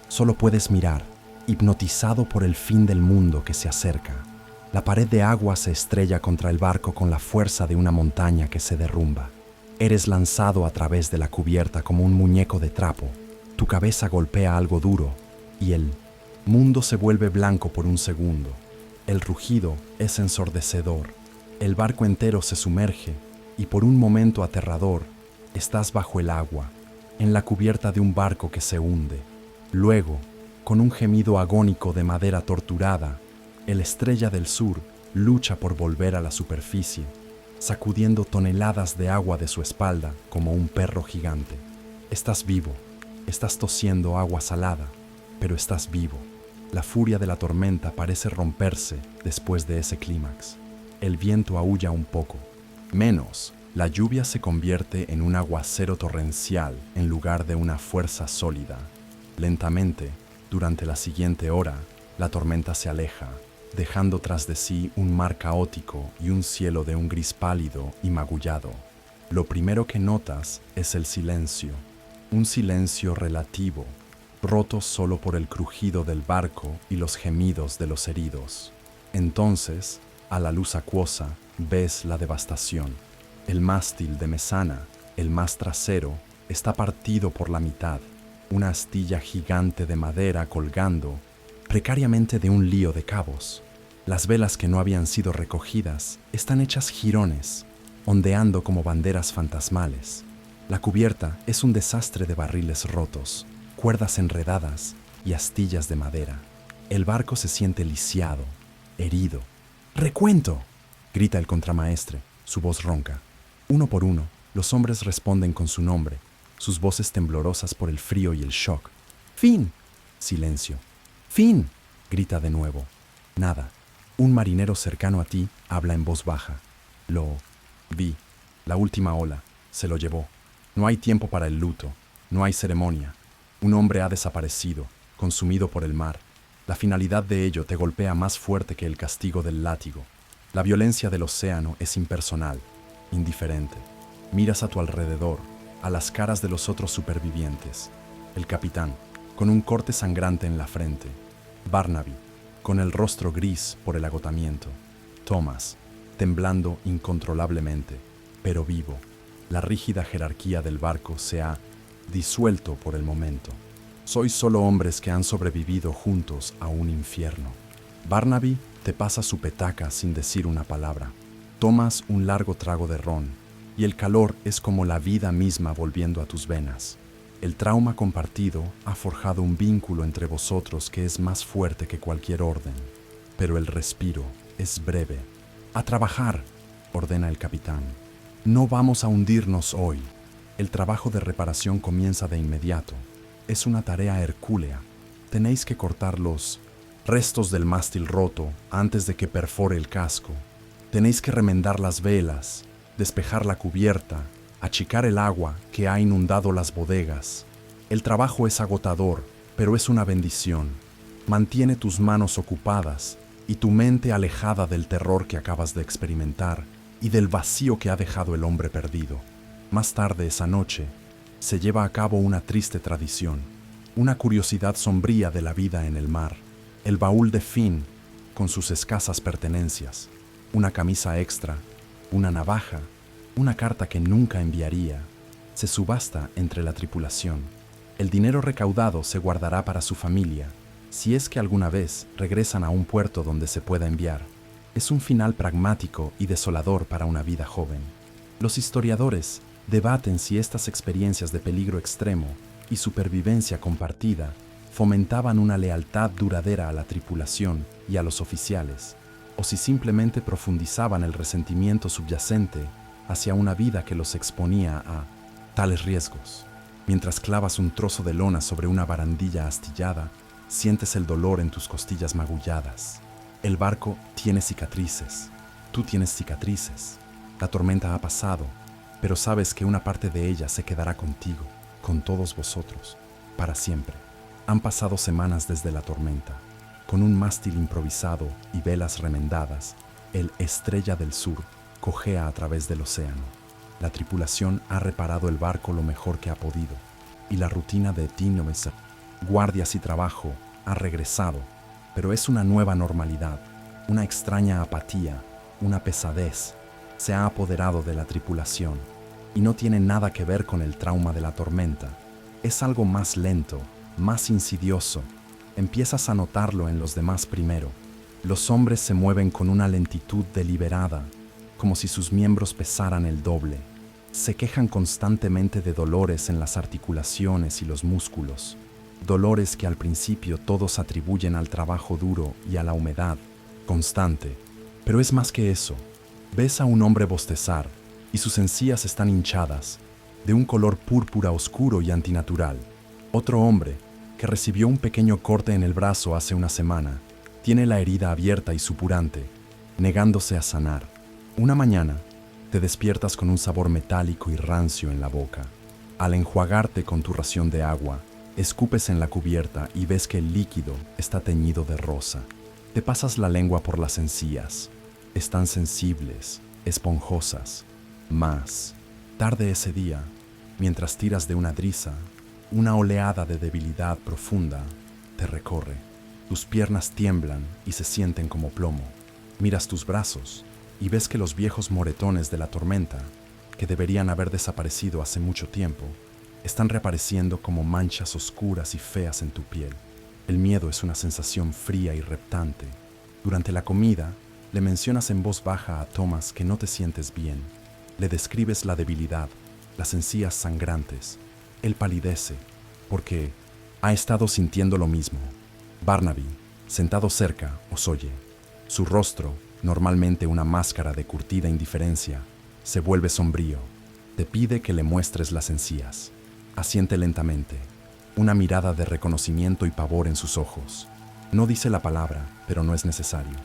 Solo puedes mirar, hipnotizado por el fin del mundo que se acerca. La pared de agua se estrella contra el barco con la fuerza de una montaña que se derrumba. Eres lanzado a través de la cubierta como un muñeco de trapo. Tu cabeza golpea algo duro y el mundo se vuelve blanco por un segundo. El rugido es ensordecedor. El barco entero se sumerge y por un momento aterrador estás bajo el agua, en la cubierta de un barco que se hunde. Luego, con un gemido agónico de madera torturada, el Estrella del Sur lucha por volver a la superficie, sacudiendo toneladas de agua de su espalda como un perro gigante. Estás vivo, estás tosiendo agua salada, pero estás vivo. La furia de la tormenta parece romperse después de ese clímax. El viento aúlla un poco. Menos, la lluvia se convierte en un aguacero torrencial en lugar de una fuerza sólida. Lentamente, durante la siguiente hora, la tormenta se aleja, dejando tras de sí un mar caótico y un cielo de un gris pálido y magullado. Lo primero que notas es el silencio, un silencio relativo, roto solo por el crujido del barco y los gemidos de los heridos. Entonces, a la luz acuosa, ves la devastación. El mástil de mesana, el más trasero, está partido por la mitad, una astilla gigante de madera colgando precariamente de un lío de cabos. Las velas que no habían sido recogidas están hechas jirones, ondeando como banderas fantasmales. La cubierta es un desastre de barriles rotos, cuerdas enredadas y astillas de madera. El barco se siente lisiado, herido. ¡Recuento!, grita el contramaestre, su voz ronca. Uno por uno, los hombres responden con su nombre, sus voces temblorosas por el frío y el shock. ¡Fin! Silencio. ¡Fin!, grita de nuevo. Nada. Un marinero cercano a ti habla en voz baja. Lo vi. La última ola. Se lo llevó. No hay tiempo para el luto. No hay ceremonia. Un hombre ha desaparecido, consumido por el mar. La finalidad de ello te golpea más fuerte que el castigo del látigo. La violencia del océano es impersonal, indiferente. Miras a tu alrededor, a las caras de los otros supervivientes. El capitán, con un corte sangrante en la frente. Barnaby, con el rostro gris por el agotamiento. Thomas, temblando incontrolablemente, pero vivo. La rígida jerarquía del barco se ha disuelto por el momento. Sois solo hombres que han sobrevivido juntos a un infierno. Barnaby te pasa su petaca sin decir una palabra. Tomas un largo trago de ron, y el calor es como la vida misma volviendo a tus venas. El trauma compartido ha forjado un vínculo entre vosotros que es más fuerte que cualquier orden. Pero el respiro es breve. ¡A trabajar!, ordena el capitán. No vamos a hundirnos hoy. El trabajo de reparación comienza de inmediato. Es una tarea hercúlea. Tenéis que cortar los restos del mástil roto antes de que perfore el casco. Tenéis que remendar las velas, despejar la cubierta, achicar el agua que ha inundado las bodegas. El trabajo es agotador, pero es una bendición. Mantiene tus manos ocupadas y tu mente alejada del terror que acabas de experimentar y del vacío que ha dejado el hombre perdido. Más tarde esa noche, se lleva a cabo una triste tradición, una curiosidad sombría de la vida en el mar. El baúl de Finn, con sus escasas pertenencias, una camisa extra, una navaja, una carta que nunca enviaría, se subasta entre la tripulación. El dinero recaudado se guardará para su familia, si es que alguna vez regresan a un puerto donde se pueda enviar. Es un final pragmático y desolador para una vida joven. Los historiadores debaten si estas experiencias de peligro extremo y supervivencia compartida fomentaban una lealtad duradera a la tripulación y a los oficiales, o si simplemente profundizaban el resentimiento subyacente hacia una vida que los exponía a tales riesgos. Mientras clavas un trozo de lona sobre una barandilla astillada, sientes el dolor en tus costillas magulladas. El barco tiene cicatrices, tú tienes cicatrices. La tormenta ha pasado, pero sabes que una parte de ella se quedará contigo, con todos vosotros, para siempre. Han pasado semanas desde la tormenta. Con un mástil improvisado y velas remendadas, el Estrella del Sur cojea a través del océano. La tripulación ha reparado el barco lo mejor que ha podido, y la rutina de Tinomes, guardias y trabajo, ha regresado, pero es una nueva normalidad, una extraña apatía, una pesadez, se ha apoderado de la tripulación, y no tiene nada que ver con el trauma de la tormenta. Es algo más lento, más insidioso. Empiezas a notarlo en los demás primero. Los hombres se mueven con una lentitud deliberada, como si sus miembros pesaran el doble. Se quejan constantemente de dolores en las articulaciones y los músculos, dolores que al principio todos atribuyen al trabajo duro y a la humedad constante. Pero es más que eso. Ves a un hombre bostezar y sus encías están hinchadas, de un color púrpura oscuro y antinatural. Otro hombre, que recibió un pequeño corte en el brazo hace una semana, tiene la herida abierta y supurante, negándose a sanar. Una mañana, te despiertas con un sabor metálico y rancio en la boca. Al enjuagarte con tu ración de agua, escupes en la cubierta y ves que el líquido está teñido de rosa. Te pasas la lengua por las encías. Están sensibles, esponjosas. Más tarde ese día, mientras tiras de una driza, una oleada de debilidad profunda te recorre. Tus piernas tiemblan y se sienten como plomo. Miras tus brazos y ves que los viejos moretones de la tormenta, que deberían haber desaparecido hace mucho tiempo, están reapareciendo como manchas oscuras y feas en tu piel. El miedo es una sensación fría y reptante. Durante la comida, le mencionas en voz baja a Thomas que no te sientes bien. Le describes la debilidad, las encías sangrantes. Él palidece, porque ha estado sintiendo lo mismo. Barnaby, sentado cerca, os oye. Su rostro, normalmente una máscara de curtida indiferencia, se vuelve sombrío. Te pide que le muestres las encías. Asiente lentamente, una mirada de reconocimiento y pavor en sus ojos. No dice la palabra, pero no es necesario.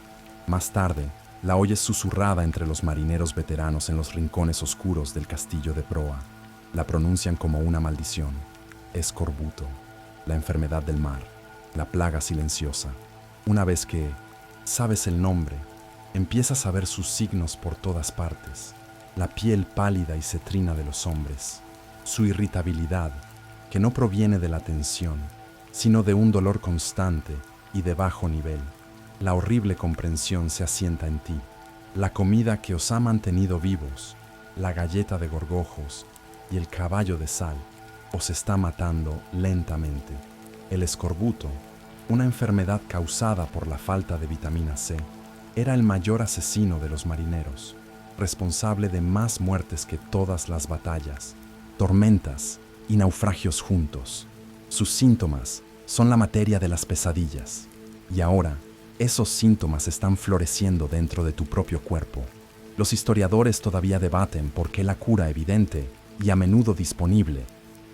Más tarde, la oyes susurrada entre los marineros veteranos en los rincones oscuros del castillo de proa. La pronuncian como una maldición. Escorbuto, la enfermedad del mar, la plaga silenciosa. Una vez que sabes el nombre, Empiezas a ver sus signos por todas partes, la piel pálida y cetrina de los hombres, su irritabilidad, que no proviene de la tensión, sino de un dolor constante y de bajo nivel. La horrible comprensión se asienta en ti. La comida que os ha mantenido vivos, la galleta de gorgojos y el caballo de sal, os está matando lentamente. El escorbuto, una enfermedad causada por la falta de vitamina C, era el mayor asesino de los marineros, responsable de más muertes que todas las batallas, tormentas y naufragios juntos. Sus síntomas son la materia de las pesadillas, y ahora esos síntomas están floreciendo dentro de tu propio cuerpo. Los historiadores todavía debaten por qué la cura evidente y a menudo disponible,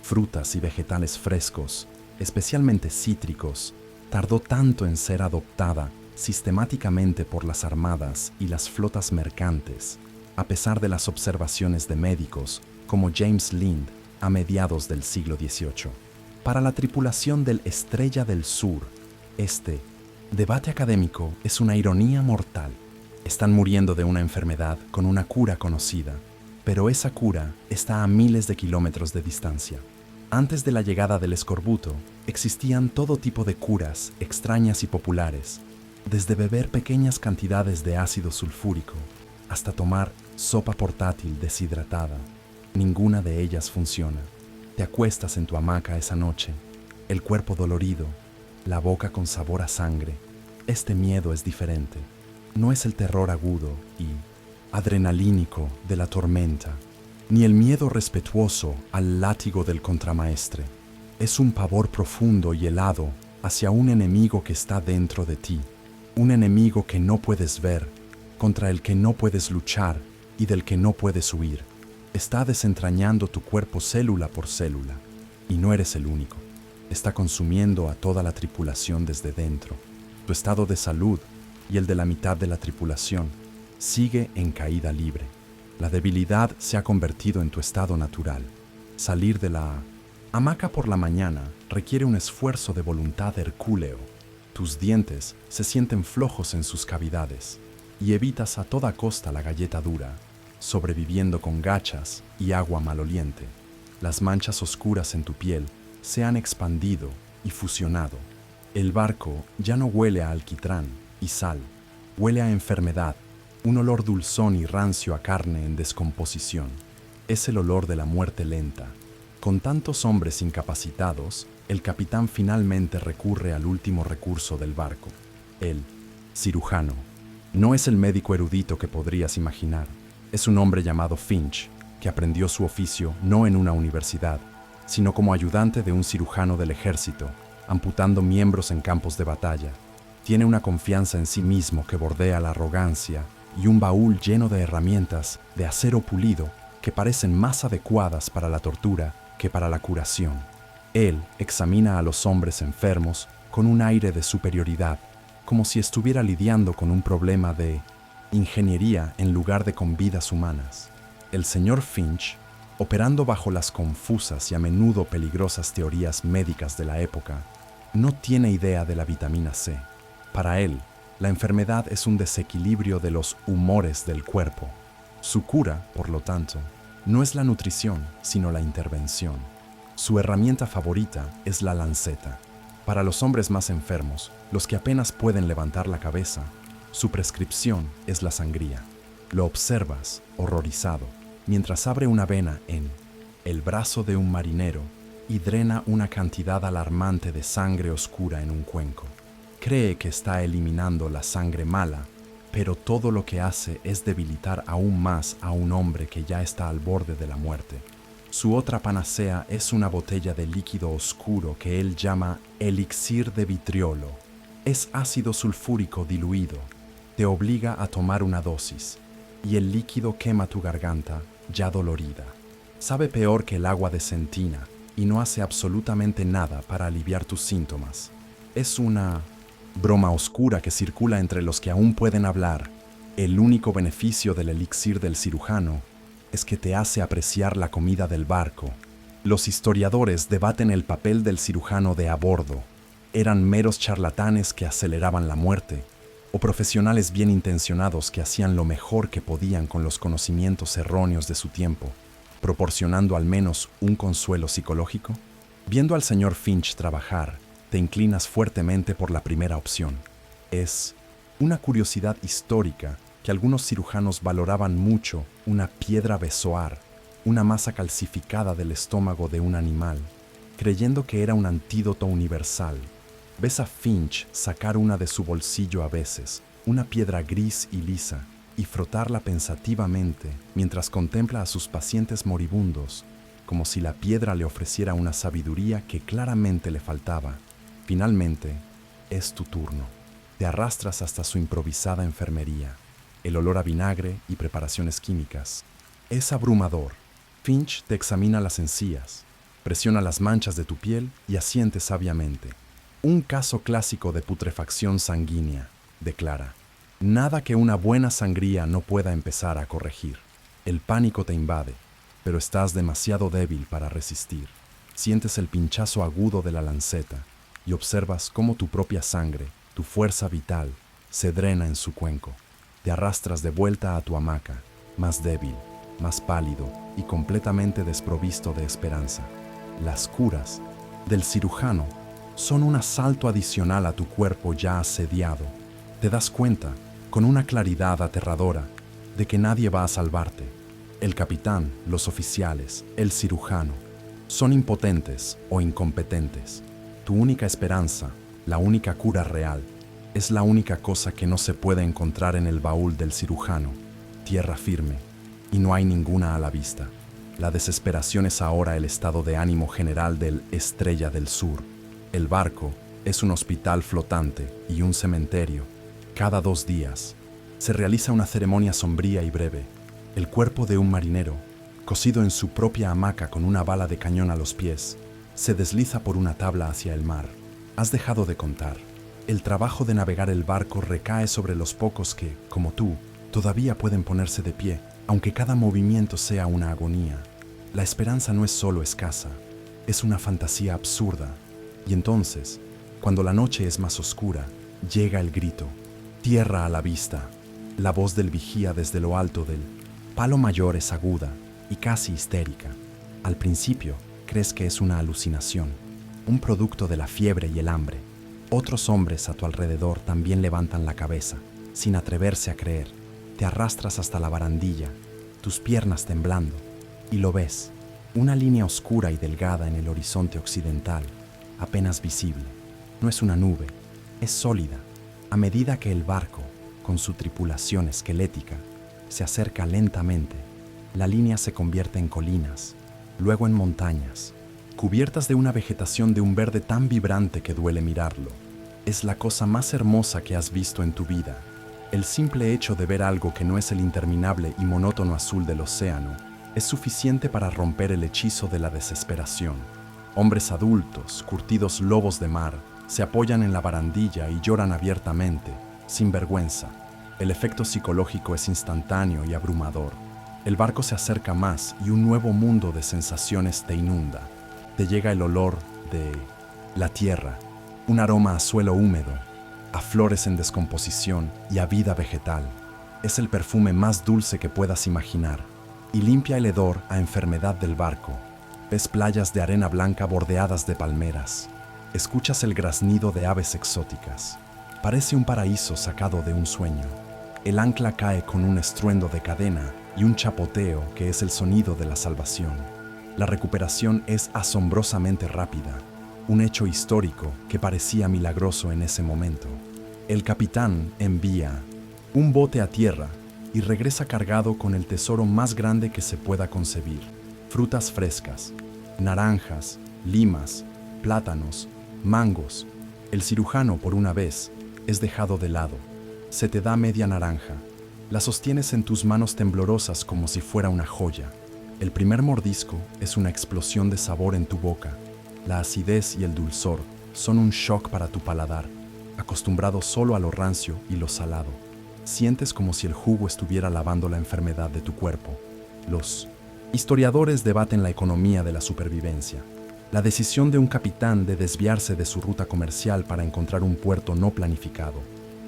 frutas y vegetales frescos, especialmente cítricos, tardó tanto en ser adoptada sistemáticamente por las armadas y las flotas mercantes, a pesar de las observaciones de médicos como James Lind a mediados del siglo XVIII. Para la tripulación del Estrella del Sur, este debate académico es una ironía mortal. Están muriendo de una enfermedad con una cura conocida, pero esa cura está a miles de kilómetros de distancia. Antes de la llegada del escorbuto, existían todo tipo de curas extrañas y populares, desde beber pequeñas cantidades de ácido sulfúrico hasta tomar sopa portátil deshidratada. Ninguna de ellas funciona. Te acuestas en tu hamaca esa noche, el cuerpo dolorido, la boca con sabor a sangre. Este miedo es diferente. No es el terror agudo y adrenalínico de la tormenta, ni el miedo respetuoso al látigo del contramaestre. Es un pavor profundo y helado hacia un enemigo que está dentro de ti, un enemigo que no puedes ver, contra el que no puedes luchar y del que no puedes huir. Está desentrañando tu cuerpo célula por célula, y no eres el único. Está consumiendo a toda la tripulación desde dentro. Tu estado de salud y el de la mitad de la tripulación sigue en caída libre. La debilidad se ha convertido en tu estado natural. Salir de la hamaca por la mañana requiere un esfuerzo de voluntad hercúleo. Tus dientes se sienten flojos en sus cavidades y evitas a toda costa la galleta dura, sobreviviendo con gachas y agua maloliente. Las manchas oscuras en tu piel se han expandido y fusionado. El barco ya no huele a alquitrán y sal, huele a enfermedad, un olor dulzón y rancio a carne en descomposición. Es el olor de la muerte lenta. Con tantos hombres incapacitados, el capitán finalmente recurre al último recurso del barco, el cirujano. No es el médico erudito que podrías imaginar. Es un hombre llamado Finch, que aprendió su oficio no en una universidad, sino como ayudante de un cirujano del ejército, amputando miembros en campos de batalla. Tiene una confianza en sí mismo que bordea la arrogancia y un baúl lleno de herramientas de acero pulido que parecen más adecuadas para la tortura que para la curación. Él examina a los hombres enfermos con un aire de superioridad, como si estuviera lidiando con un problema de ingeniería en lugar de con vidas humanas. El señor Finch, operando bajo las confusas y a menudo peligrosas teorías médicas de la época, no tiene idea de la vitamina C. Para él, la enfermedad es un desequilibrio de los humores del cuerpo. Su cura, por lo tanto, no es la nutrición, sino la intervención. Su herramienta favorita es la lanceta. Para los hombres más enfermos, los que apenas pueden levantar la cabeza, su prescripción es la sangría. Lo observas, horrorizado, mientras abre una vena en el brazo de un marinero y drena una cantidad alarmante de sangre oscura en un cuenco. Cree que está eliminando la sangre mala, pero todo lo que hace es debilitar aún más a un hombre que ya está al borde de la muerte. Su otra panacea es una botella de líquido oscuro que él llama elixir de vitriolo. Es ácido sulfúrico diluido. Te obliga a tomar una dosis, y el líquido quema tu garganta, ya dolorida. Sabe peor que el agua de centina, y no hace absolutamente nada para aliviar tus síntomas. Es una broma oscura que circula entre los que aún pueden hablar. El único beneficio del elixir del cirujano es que te hace apreciar la comida del barco. Los historiadores debaten el papel del cirujano de a bordo. ¿Eran meros charlatanes que aceleraban la muerte? o profesionales bien intencionados que hacían lo mejor que podían con los conocimientos erróneos de su tiempo, proporcionando al menos un consuelo psicológico? Viendo al señor Finch trabajar, te inclinas fuertemente por la primera opción. Es una curiosidad histórica que algunos cirujanos valoraban mucho una piedra bezoar, una masa calcificada del estómago de un animal, creyendo que era un antídoto universal. Ves a Finch sacar una de su bolsillo a veces, una piedra gris y lisa, y frotarla pensativamente mientras contempla a sus pacientes moribundos, como si la piedra le ofreciera una sabiduría que claramente le faltaba. Finalmente, es tu turno. Te arrastras hasta su improvisada enfermería. El olor a vinagre y preparaciones químicas es abrumador. Finch te examina las encías, presiona las manchas de tu piel y asiente sabiamente. Un caso clásico de putrefacción sanguínea, declara. Nada que una buena sangría no pueda empezar a corregir. El pánico te invade, pero estás demasiado débil para resistir. Sientes el pinchazo agudo de la lanceta y observas cómo tu propia sangre, tu fuerza vital, se drena en su cuenco. Te arrastras de vuelta a tu hamaca, más débil, más pálido y completamente desprovisto de esperanza. Las curas del cirujano son un asalto adicional a tu cuerpo ya asediado. Te das cuenta, con una claridad aterradora, de que nadie va a salvarte. El capitán, los oficiales, el cirujano, son impotentes o incompetentes. Tu única esperanza, la única cura real, es la única cosa que no se puede encontrar en el baúl del cirujano, tierra firme, y no hay ninguna a la vista. La desesperación es ahora el estado de ánimo general del Estrella del Sur. El barco es un hospital flotante y un cementerio. Cada 2 días se realiza una ceremonia sombría y breve. El cuerpo de un marinero, cosido en su propia hamaca con una bala de cañón a los pies, se desliza por una tabla hacia el mar. Has dejado de contar. El trabajo de navegar el barco recae sobre los pocos que, como tú, todavía pueden ponerse de pie, aunque cada movimiento sea una agonía. La esperanza no es solo escasa, es una fantasía absurda. Y entonces, cuando la noche es más oscura, llega el grito. Tierra a la vista. La voz del vigía desde lo alto del palo mayor es aguda y casi histérica. Al principio, crees que es una alucinación, un producto de la fiebre y el hambre. Otros hombres a tu alrededor también levantan la cabeza, sin atreverse a creer. Te arrastras hasta la barandilla, tus piernas temblando, y lo ves, una línea oscura y delgada en el horizonte occidental, apenas visible. No es una nube, es sólida. A medida que el barco, con su tripulación esquelética, se acerca lentamente, la línea se convierte en colinas, luego en montañas, cubiertas de una vegetación de un verde tan vibrante que duele mirarlo. Es la cosa más hermosa que has visto en tu vida. El simple hecho de ver algo que no es el interminable y monótono azul del océano es suficiente para romper el hechizo de la desesperación. Hombres adultos, curtidos lobos de mar, se apoyan en la barandilla y lloran abiertamente, sin vergüenza. El efecto psicológico es instantáneo y abrumador. El barco se acerca más y un nuevo mundo de sensaciones te inunda. Te llega el olor de la tierra, un aroma a suelo húmedo, a flores en descomposición y a vida vegetal. Es el perfume más dulce que puedas imaginar y limpia el hedor a enfermedad del barco. Ves playas de arena blanca bordeadas de palmeras. Escuchas el graznido de aves exóticas. Parece un paraíso sacado de un sueño. El ancla cae con un estruendo de cadena y un chapoteo que es el sonido de la salvación. La recuperación es asombrosamente rápida, un hecho histórico que parecía milagroso en ese momento. El capitán envía un bote a tierra y regresa cargado con el tesoro más grande que se pueda concebir: frutas frescas, naranjas, limas, plátanos, mangos. El cirujano, por una vez, es dejado de lado. Se te da media naranja. La sostienes en tus manos temblorosas como si fuera una joya. El primer mordisco es una explosión de sabor en tu boca. La acidez y el dulzor son un shock para tu paladar, acostumbrado solo a lo rancio y lo salado. Sientes como si el jugo estuviera lavando la enfermedad de tu cuerpo. Los historiadores debaten la economía de la supervivencia. La decisión de un capitán de desviarse de su ruta comercial para encontrar un puerto no planificado.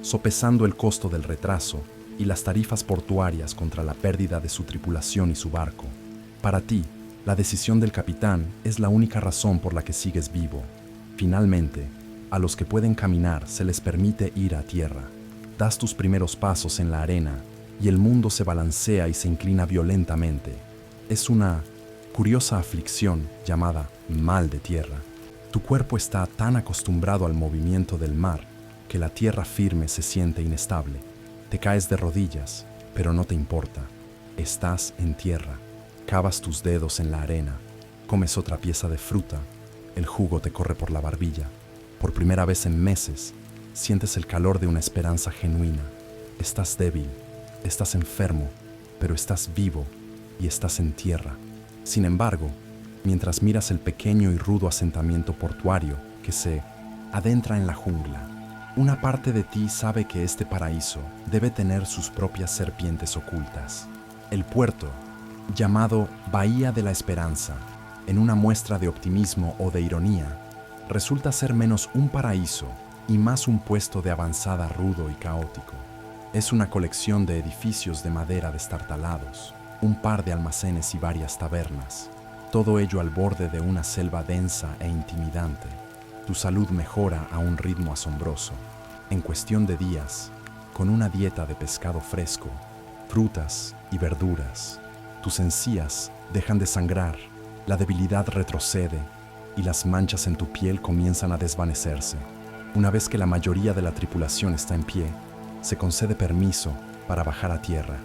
sopesando el costo del retraso y las tarifas portuarias contra la pérdida de su tripulación y su barco. Para ti, la decisión del capitán es la única razón por la que sigues vivo. Finalmente, a los que pueden caminar se les permite ir a tierra. Das tus primeros pasos en la arena y el mundo se balancea y se inclina violentamente. Es una curiosa aflicción llamada mal de tierra. Tu cuerpo está tan acostumbrado al movimiento del mar que la tierra firme se siente inestable. Te caes de rodillas, pero no te importa. Estás en tierra. Cavas tus dedos en la arena. Comes otra pieza de fruta. El jugo te corre por la barbilla. Por primera vez en meses, sientes el calor de una esperanza genuina. Estás débil, estás enfermo, pero estás vivo y estás en tierra. Sin embargo, mientras miras el pequeño y rudo asentamiento portuario que se adentra en la jungla, una parte de ti sabe que este paraíso debe tener sus propias serpientes ocultas. El puerto, llamado Bahía de la Esperanza, en una muestra de optimismo o de ironía, resulta ser menos un paraíso y más un puesto de avanzada rudo y caótico. Es una colección de edificios de madera destartalados, un par de almacenes y varias tabernas, todo ello al borde de una selva densa e intimidante. Tu salud mejora a un ritmo asombroso. En cuestión de días, con una dieta de pescado fresco, frutas y verduras, tus encías dejan de sangrar, la debilidad retrocede y las manchas en tu piel comienzan a desvanecerse. Una vez que la mayoría de la tripulación está en pie, se concede permiso para bajar a tierra.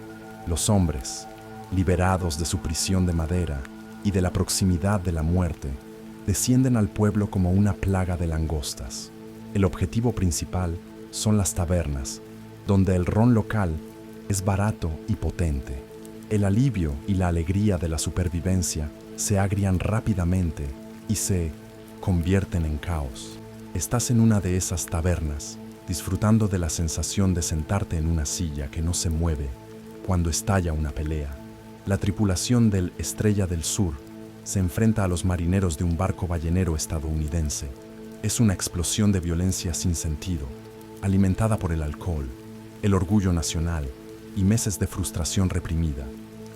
Los hombres, liberados de su prisión de madera y de la proximidad de la muerte, descienden al pueblo como una plaga de langostas. El objetivo principal son las tabernas, donde el ron local es barato y potente. El alivio y la alegría de la supervivencia se agrian rápidamente y se convierten en caos. Estás en una de esas tabernas, disfrutando de la sensación de sentarte en una silla que no se mueve cuando estalla una pelea. La tripulación del Estrella del Sur se enfrenta a los marineros de un barco ballenero estadounidense. Es una explosión de violencia sin sentido, alimentada por el alcohol, el orgullo nacional y meses de frustración reprimida.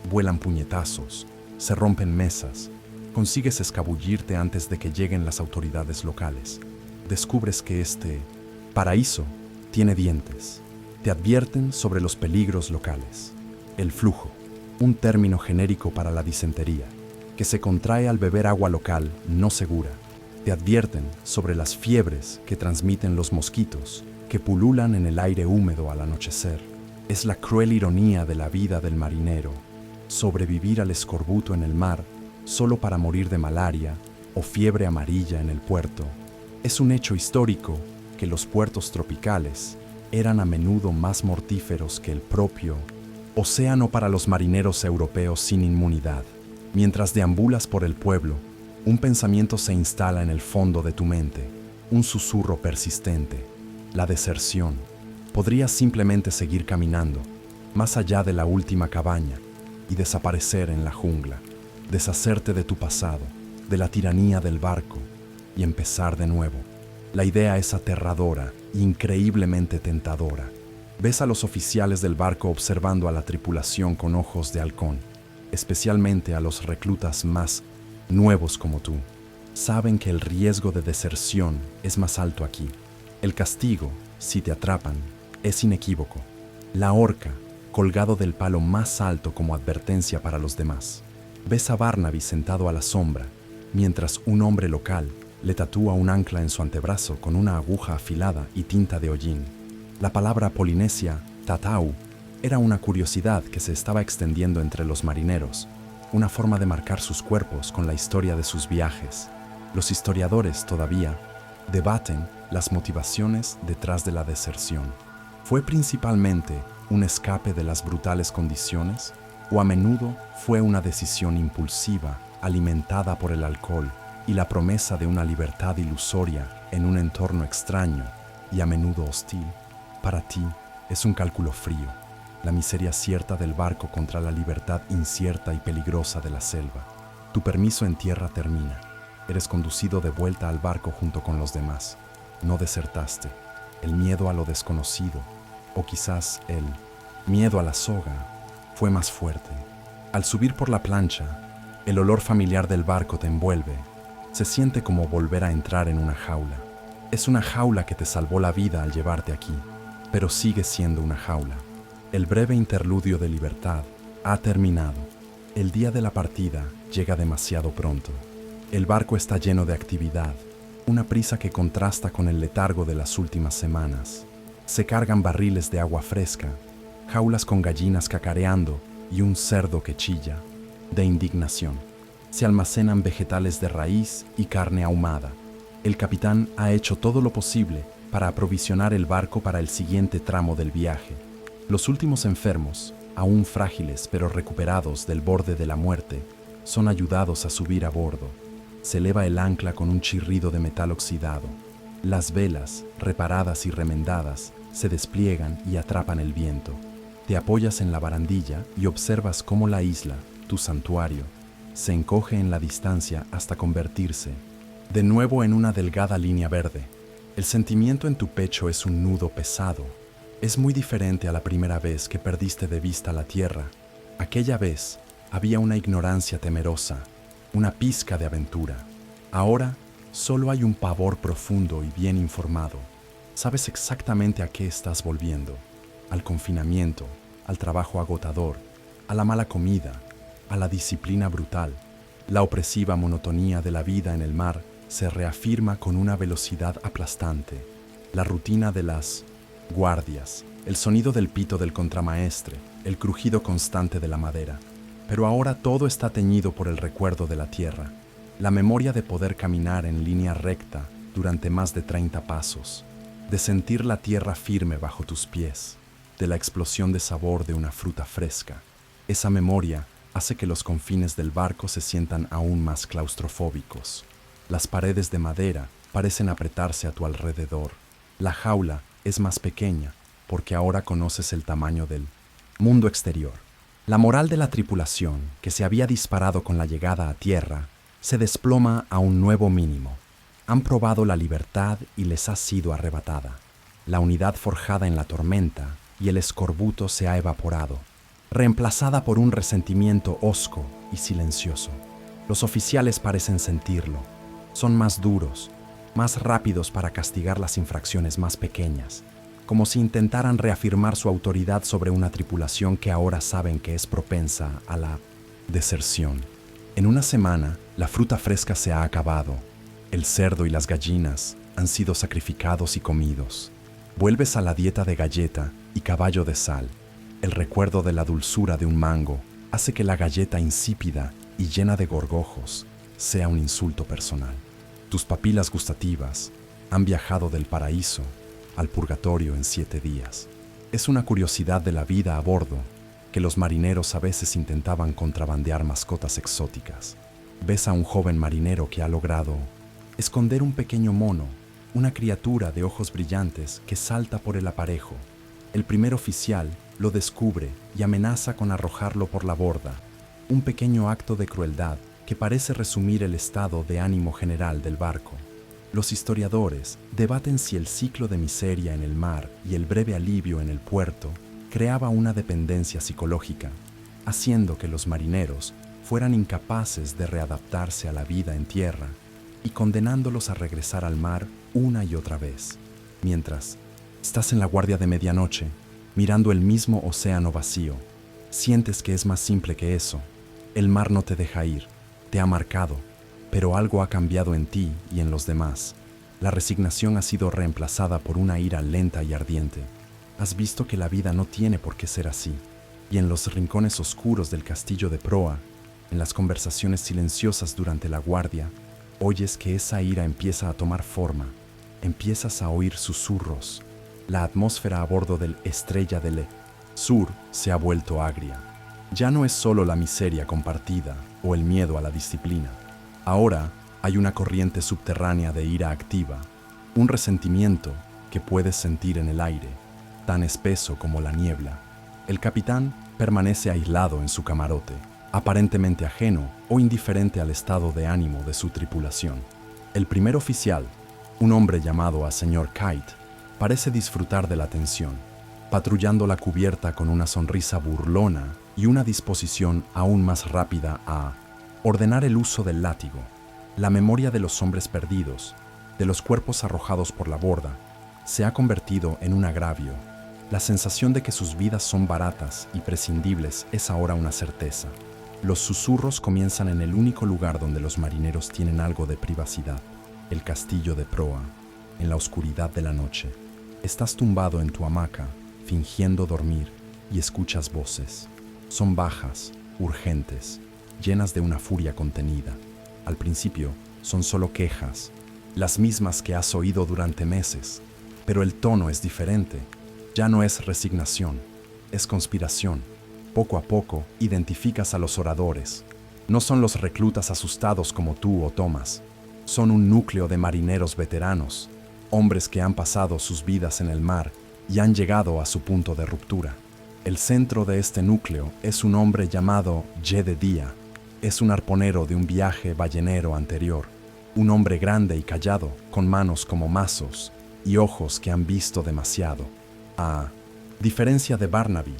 Vuelan puñetazos, se rompen mesas, consigues escabullirte antes de que lleguen las autoridades locales. Descubres que este paraíso tiene dientes. Te advierten sobre los peligros locales. El flujo, un término genérico para la disentería, que se contrae al beber agua local no segura. Te advierten sobre las fiebres que transmiten los mosquitos que pululan en el aire húmedo al anochecer. Es la cruel ironía de la vida del marinero, sobrevivir al escorbuto en el mar solo para morir de malaria o fiebre amarilla en el puerto. Es un hecho histórico que los puertos tropicales eran a menudo más mortíferos que el propio océano para los marineros europeos sin inmunidad. Mientras deambulas por el pueblo, un pensamiento se instala en el fondo de tu mente, un susurro persistente, la deserción. Podrías simplemente seguir caminando, más allá de la última cabaña, y desaparecer en la jungla, deshacerte de tu pasado, de la tiranía del barco, y empezar de nuevo. La idea es aterradora e increíblemente tentadora. Ves a los oficiales del barco observando a la tripulación con ojos de halcón, especialmente a los reclutas más nuevos como tú. Saben que el riesgo de deserción es más alto aquí. El castigo, si te atrapan, es inequívoco. La horca, colgado del palo más alto como advertencia para los demás. Ves a Barnaby sentado a la sombra, mientras un hombre local le tatúa un ancla en su antebrazo con una aguja afilada y tinta de hollín. La palabra polinesia, tatau, era una curiosidad que se estaba extendiendo entre los marineros, una forma de marcar sus cuerpos con la historia de sus viajes. Los historiadores todavía debaten las motivaciones detrás de la deserción. ¿Fue principalmente un escape de las brutales condiciones? ¿O a menudo fue una decisión impulsiva, alimentada por el alcohol y la promesa de una libertad ilusoria en un entorno extraño y a menudo hostil? Para ti es un cálculo frío, la miseria cierta del barco contra la libertad incierta y peligrosa de la selva. Tu permiso en tierra termina. Eres conducido de vuelta al barco junto con los demás. No desertaste, el miedo a lo desconocido, o quizás el miedo a la soga, fue más fuerte. Al subir por la plancha, el olor familiar del barco te envuelve. Se siente como volver a entrar en una jaula. Es una jaula que te salvó la vida al llevarte aquí, pero sigue siendo una jaula. El breve interludio de libertad ha terminado. El día de la partida llega demasiado pronto. El barco está lleno de actividad, una prisa que contrasta con el letargo de las últimas semanas. Se cargan barriles de agua fresca, jaulas con gallinas cacareando y un cerdo que chilla, de indignación. Se almacenan vegetales de raíz y carne ahumada. El capitán ha hecho todo lo posible para aprovisionar el barco para el siguiente tramo del viaje. Los últimos enfermos, aún frágiles pero recuperados del borde de la muerte, son ayudados a subir a bordo. Se eleva el ancla con un chirrido de metal oxidado. Las velas, reparadas y remendadas, se despliegan y atrapan el viento. Te apoyas en la barandilla y observas cómo la isla, tu santuario, se encoge en la distancia hasta convertirse, de nuevo, en una delgada línea verde. El sentimiento en tu pecho es un nudo pesado. Es muy diferente a la primera vez que perdiste de vista la tierra. Aquella vez había una ignorancia temerosa, una pizca de aventura. Ahora solo hay un pavor profundo y bien informado. Sabes exactamente a qué estás volviendo: al confinamiento, al trabajo agotador, a la mala comida, a la disciplina brutal. La opresiva monotonía de la vida en el mar se reafirma con una velocidad aplastante. La rutina de las guardias, el sonido del pito del contramaestre, el crujido constante de la madera. Pero ahora todo está teñido por el recuerdo de la tierra, la memoria de poder caminar en línea recta durante más de 30 pasos, de sentir la tierra firme bajo tus pies, de la explosión de sabor de una fruta fresca. Esa memoria hace que los confines del barco se sientan aún más claustrofóbicos. Las paredes de madera parecen apretarse a tu alrededor. La jaula es más pequeña porque ahora conoces el tamaño del mundo exterior. La moral de la tripulación, que se había disparado con la llegada a tierra, se desploma a un nuevo mínimo. Han probado la libertad y les ha sido arrebatada. La unidad forjada en la tormenta y el escorbuto se ha evaporado, reemplazada por un resentimiento hosco y silencioso. Los oficiales parecen sentirlo. Son más duros, más rápidos para castigar las infracciones más pequeñas, como si intentaran reafirmar su autoridad sobre una tripulación que ahora saben que es propensa a la deserción. En una semana, la fruta fresca se ha acabado. El cerdo y las gallinas han sido sacrificados y comidos. Vuelves a la dieta de galleta y caballo de sal. El recuerdo de la dulzura de un mango hace que la galleta insípida y llena de gorgojos sea un insulto personal. Tus papilas gustativas han viajado del paraíso al purgatorio en 7 días. Es una curiosidad de la vida a bordo que los marineros a veces intentaban contrabandear mascotas exóticas. Ves a un joven marinero que ha logrado esconder un pequeño mono, una criatura de ojos brillantes que salta por el aparejo. El primer oficial lo descubre y amenaza con arrojarlo por la borda, un pequeño acto de crueldad que parece resumir el estado de ánimo general del barco. Los historiadores debaten si el ciclo de miseria en el mar y el breve alivio en el puerto creaba una dependencia psicológica, haciendo que los marineros fueran incapaces de readaptarse a la vida en tierra y condenándolos a regresar al mar una y otra vez. Mientras estás en la guardia de medianoche, mirando el mismo océano vacío, sientes que es más simple que eso. El mar no te deja ir, te ha marcado, pero algo ha cambiado en ti y en los demás. La resignación ha sido reemplazada por una ira lenta y ardiente. Has visto que la vida no tiene por qué ser así, y en los rincones oscuros del castillo de proa, en las conversaciones silenciosas durante la guardia, oyes que esa ira empieza a tomar forma. Empiezas a oír susurros. La atmósfera a bordo del Estrella del Sur se ha vuelto agria. Ya no es solo la miseria compartida o el miedo a la disciplina. Ahora hay una corriente subterránea de ira activa, un resentimiento que puedes sentir en el aire, tan espeso como la niebla. El capitán permanece aislado en su camarote, aparentemente ajeno o indiferente al estado de ánimo de su tripulación. El primer oficial, un hombre llamado a señor Kite, Parece disfrutar de la tensión, patrullando la cubierta con una sonrisa burlona y una disposición aún más rápida a ordenar el uso del látigo. La memoria de los hombres perdidos, de los cuerpos arrojados por la borda, se ha convertido en un agravio. La sensación de que sus vidas son baratas y prescindibles es ahora una certeza. Los susurros comienzan en el único lugar donde los marineros tienen algo de privacidad, el castillo de proa, en la oscuridad de la noche. Estás tumbado en tu hamaca, fingiendo dormir, y escuchas voces. Son bajas, urgentes, llenas de una furia contenida. Al principio, son solo quejas, las mismas que has oído durante meses, pero el tono es diferente. Ya no es resignación, es conspiración. Poco a poco, identificas a los oradores. No son los reclutas asustados como tú o Thomas. Son un núcleo de marineros veteranos, hombres que han pasado sus vidas en el mar y han llegado a su punto de ruptura. El centro de este núcleo es un hombre llamado Jedediah. Es un arponero de un viaje ballenero anterior. Un hombre grande y callado, con manos como mazos y ojos que han visto demasiado. A diferencia de Barnaby,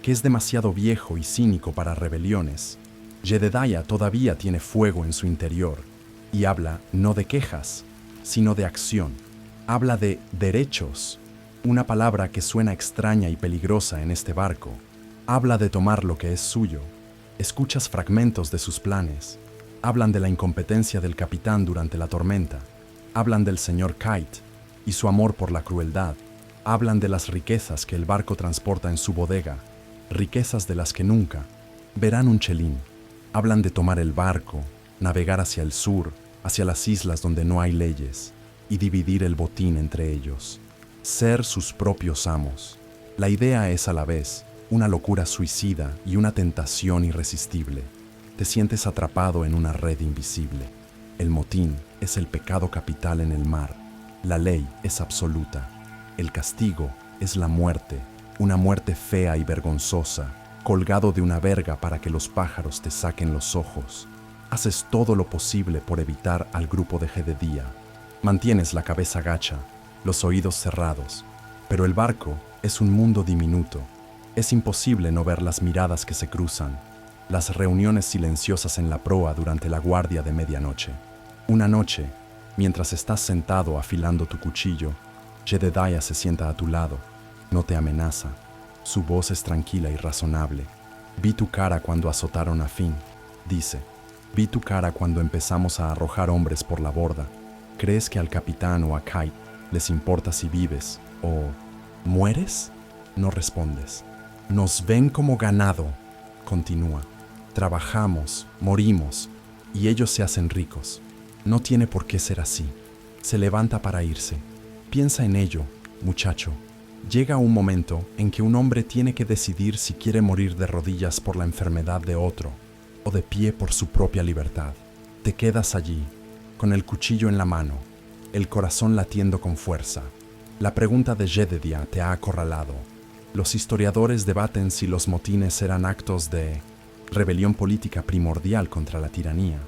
que es demasiado viejo y cínico para rebeliones, Jedediah todavía tiene fuego en su interior y habla no de quejas, sino de acción. Habla de derechos, una palabra que suena extraña y peligrosa en este barco. Habla de tomar lo que es suyo. Escuchas fragmentos de sus planes. Hablan de la incompetencia del capitán durante la tormenta. Hablan del señor Kite y su amor por la crueldad. Hablan de las riquezas que el barco transporta en su bodega, riquezas de las que nunca verán un chelín. Hablan de tomar el barco, navegar hacia el sur, hacia las islas donde no hay leyes, y dividir el botín entre ellos. Ser sus propios amos. La idea es a la vez una locura suicida y una tentación irresistible. Te sientes atrapado en una red invisible. El motín es el pecado capital en el mar. La ley es absoluta. El castigo es la muerte, una muerte fea y vergonzosa, colgado de una verga para que los pájaros te saquen los ojos. Haces todo lo posible por evitar al grupo de Jedediah. Mantienes la cabeza gacha, los oídos cerrados, pero el barco es un mundo diminuto. Es imposible no ver las miradas que se cruzan, las reuniones silenciosas en la proa durante la guardia de medianoche. Una noche, mientras estás sentado afilando tu cuchillo, Jedediah se sienta a tu lado. No te amenaza. Su voz es tranquila y razonable. Vi tu cara cuando azotaron a Finn, dice. Vi tu cara cuando empezamos a arrojar hombres por la borda. ¿Crees que al capitán o a Kite les importa si vives o mueres? No respondes. Nos ven como ganado, continúa. Trabajamos, morimos, y ellos se hacen ricos. No tiene por qué ser así. Se levanta para irse. Piensa en ello, muchacho. Llega un momento en que un hombre tiene que decidir si quiere morir de rodillas por la enfermedad de otro o de pie por su propia libertad. Te quedas allí, con el cuchillo en la mano, el corazón latiendo con fuerza. La pregunta de Jedediah te ha acorralado. Los historiadores debaten si los motines eran actos de rebelión política primordial contra la tiranía,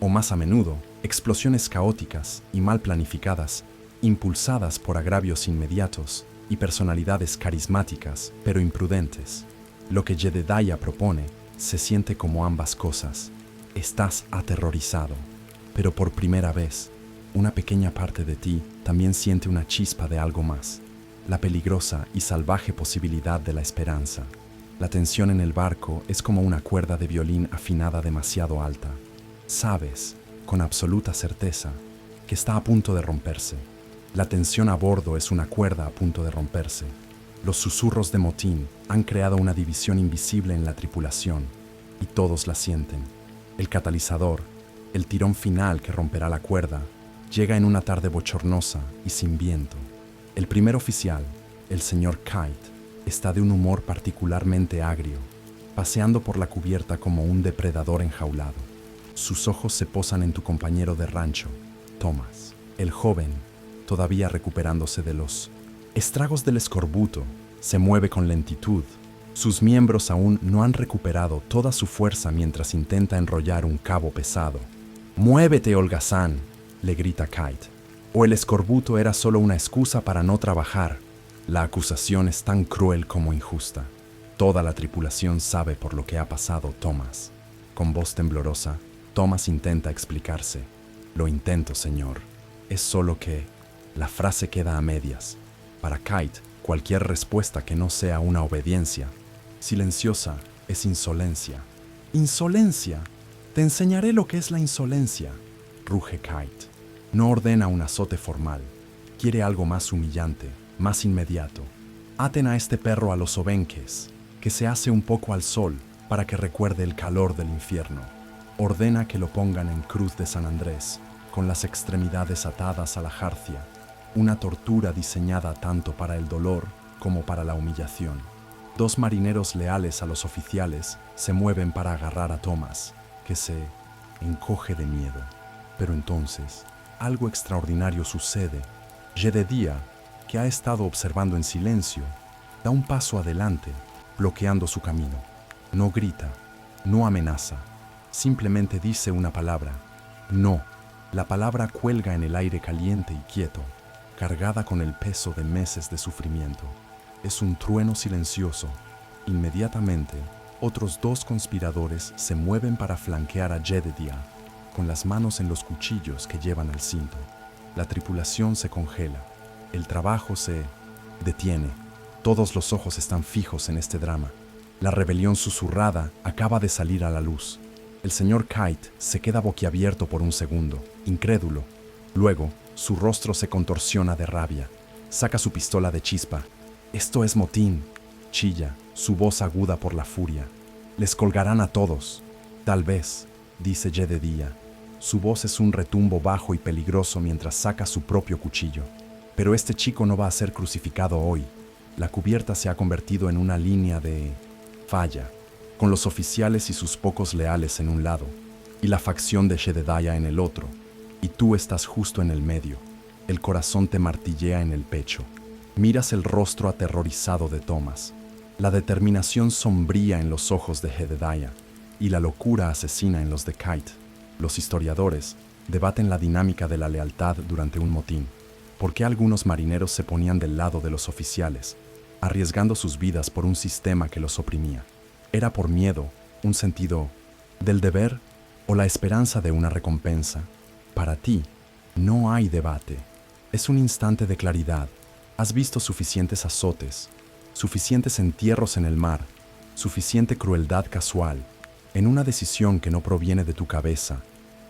o más a menudo, explosiones caóticas y mal planificadas, impulsadas por agravios inmediatos y personalidades carismáticas, pero imprudentes. Lo que Jedediah propone se siente como ambas cosas. Estás aterrorizado, pero por primera vez, una pequeña parte de ti también siente una chispa de algo más, la peligrosa y salvaje posibilidad de la esperanza. La tensión en el barco es como una cuerda de violín afinada demasiado alta. Sabes, con absoluta certeza, que está a punto de romperse. La tensión a bordo es una cuerda a punto de romperse. Los susurros de motín han creado una división invisible en la tripulación, y todos la sienten. El catalizador, el tirón final que romperá la cuerda, llega en una tarde bochornosa y sin viento. El primer oficial, el señor Kite, está de un humor particularmente agrio, paseando por la cubierta como un depredador enjaulado. Sus ojos se posan en tu compañero de rancho, Thomas. El joven, todavía recuperándose de los estragos del escorbuto, se mueve con lentitud. Sus miembros aún no han recuperado toda su fuerza mientras intenta enrollar un cabo pesado. «¡Muévete, holgazán!», le grita Kite. ¿O el escorbuto era solo una excusa para no trabajar? La acusación es tan cruel como injusta. Toda la tripulación sabe por lo que ha pasado, Thomas. Con voz temblorosa, Thomas intenta explicarse. Lo intento, señor. Es solo que la frase queda a medias. Para Kite, cualquier respuesta que no sea una obediencia silenciosa es insolencia. ¡Insolencia! Te enseñaré lo que es la insolencia, ruge Kite. No ordena un azote formal. Quiere algo más humillante, más inmediato. Aten a este perro a los obenques, que se hace un poco al sol para que recuerde el calor del infierno. Ordena que lo pongan en cruz de San Andrés, con las extremidades atadas a la jarcia, una tortura diseñada tanto para el dolor como para la humillación. Dos marineros leales a los oficiales se mueven para agarrar a Thomas, que se encoge de miedo. Pero entonces, algo extraordinario sucede. Jedediah, que ha estado observando en silencio, da un paso adelante, bloqueando su camino. No grita, no amenaza, simplemente dice una palabra. No. La palabra cuelga en el aire caliente y quieto, cargada con el peso de meses de sufrimiento. Es un trueno silencioso. Inmediatamente, otros dos conspiradores se mueven para flanquear a Jedediah, con las manos en los cuchillos que llevan al cinto. La tripulación se congela. El trabajo se detiene. Todos los ojos están fijos en este drama. La rebelión susurrada acaba de salir a la luz. El señor Kite se queda boquiabierto por un segundo, incrédulo. Luego, su rostro se contorsiona de rabia. Saca su pistola de chispa. «Esto es motín», chilla, su voz aguda por la furia. «Les colgarán a todos». «Tal vez», dice Jedediah. Su voz es un retumbo bajo y peligroso mientras saca su propio cuchillo. «Pero este chico no va a ser crucificado hoy». La cubierta se ha convertido en una línea de falla, con los oficiales y sus pocos leales en un lado, y la facción de Jedediah en el otro, y tú estás justo en el medio. El corazón te martillea en el pecho. Miras el rostro aterrorizado de Thomas, la determinación sombría en los ojos de Jedediah, y la locura asesina en los de Kite. Los historiadores debaten la dinámica de la lealtad durante un motín. ¿Por qué algunos marineros se ponían del lado de los oficiales, arriesgando sus vidas por un sistema que los oprimía? ¿Era por miedo, un sentido del deber o la esperanza de una recompensa? Para ti, no hay debate. Es un instante de claridad. Has visto suficientes azotes, suficientes entierros en el mar, suficiente crueldad casual, en una decisión que no proviene de tu cabeza,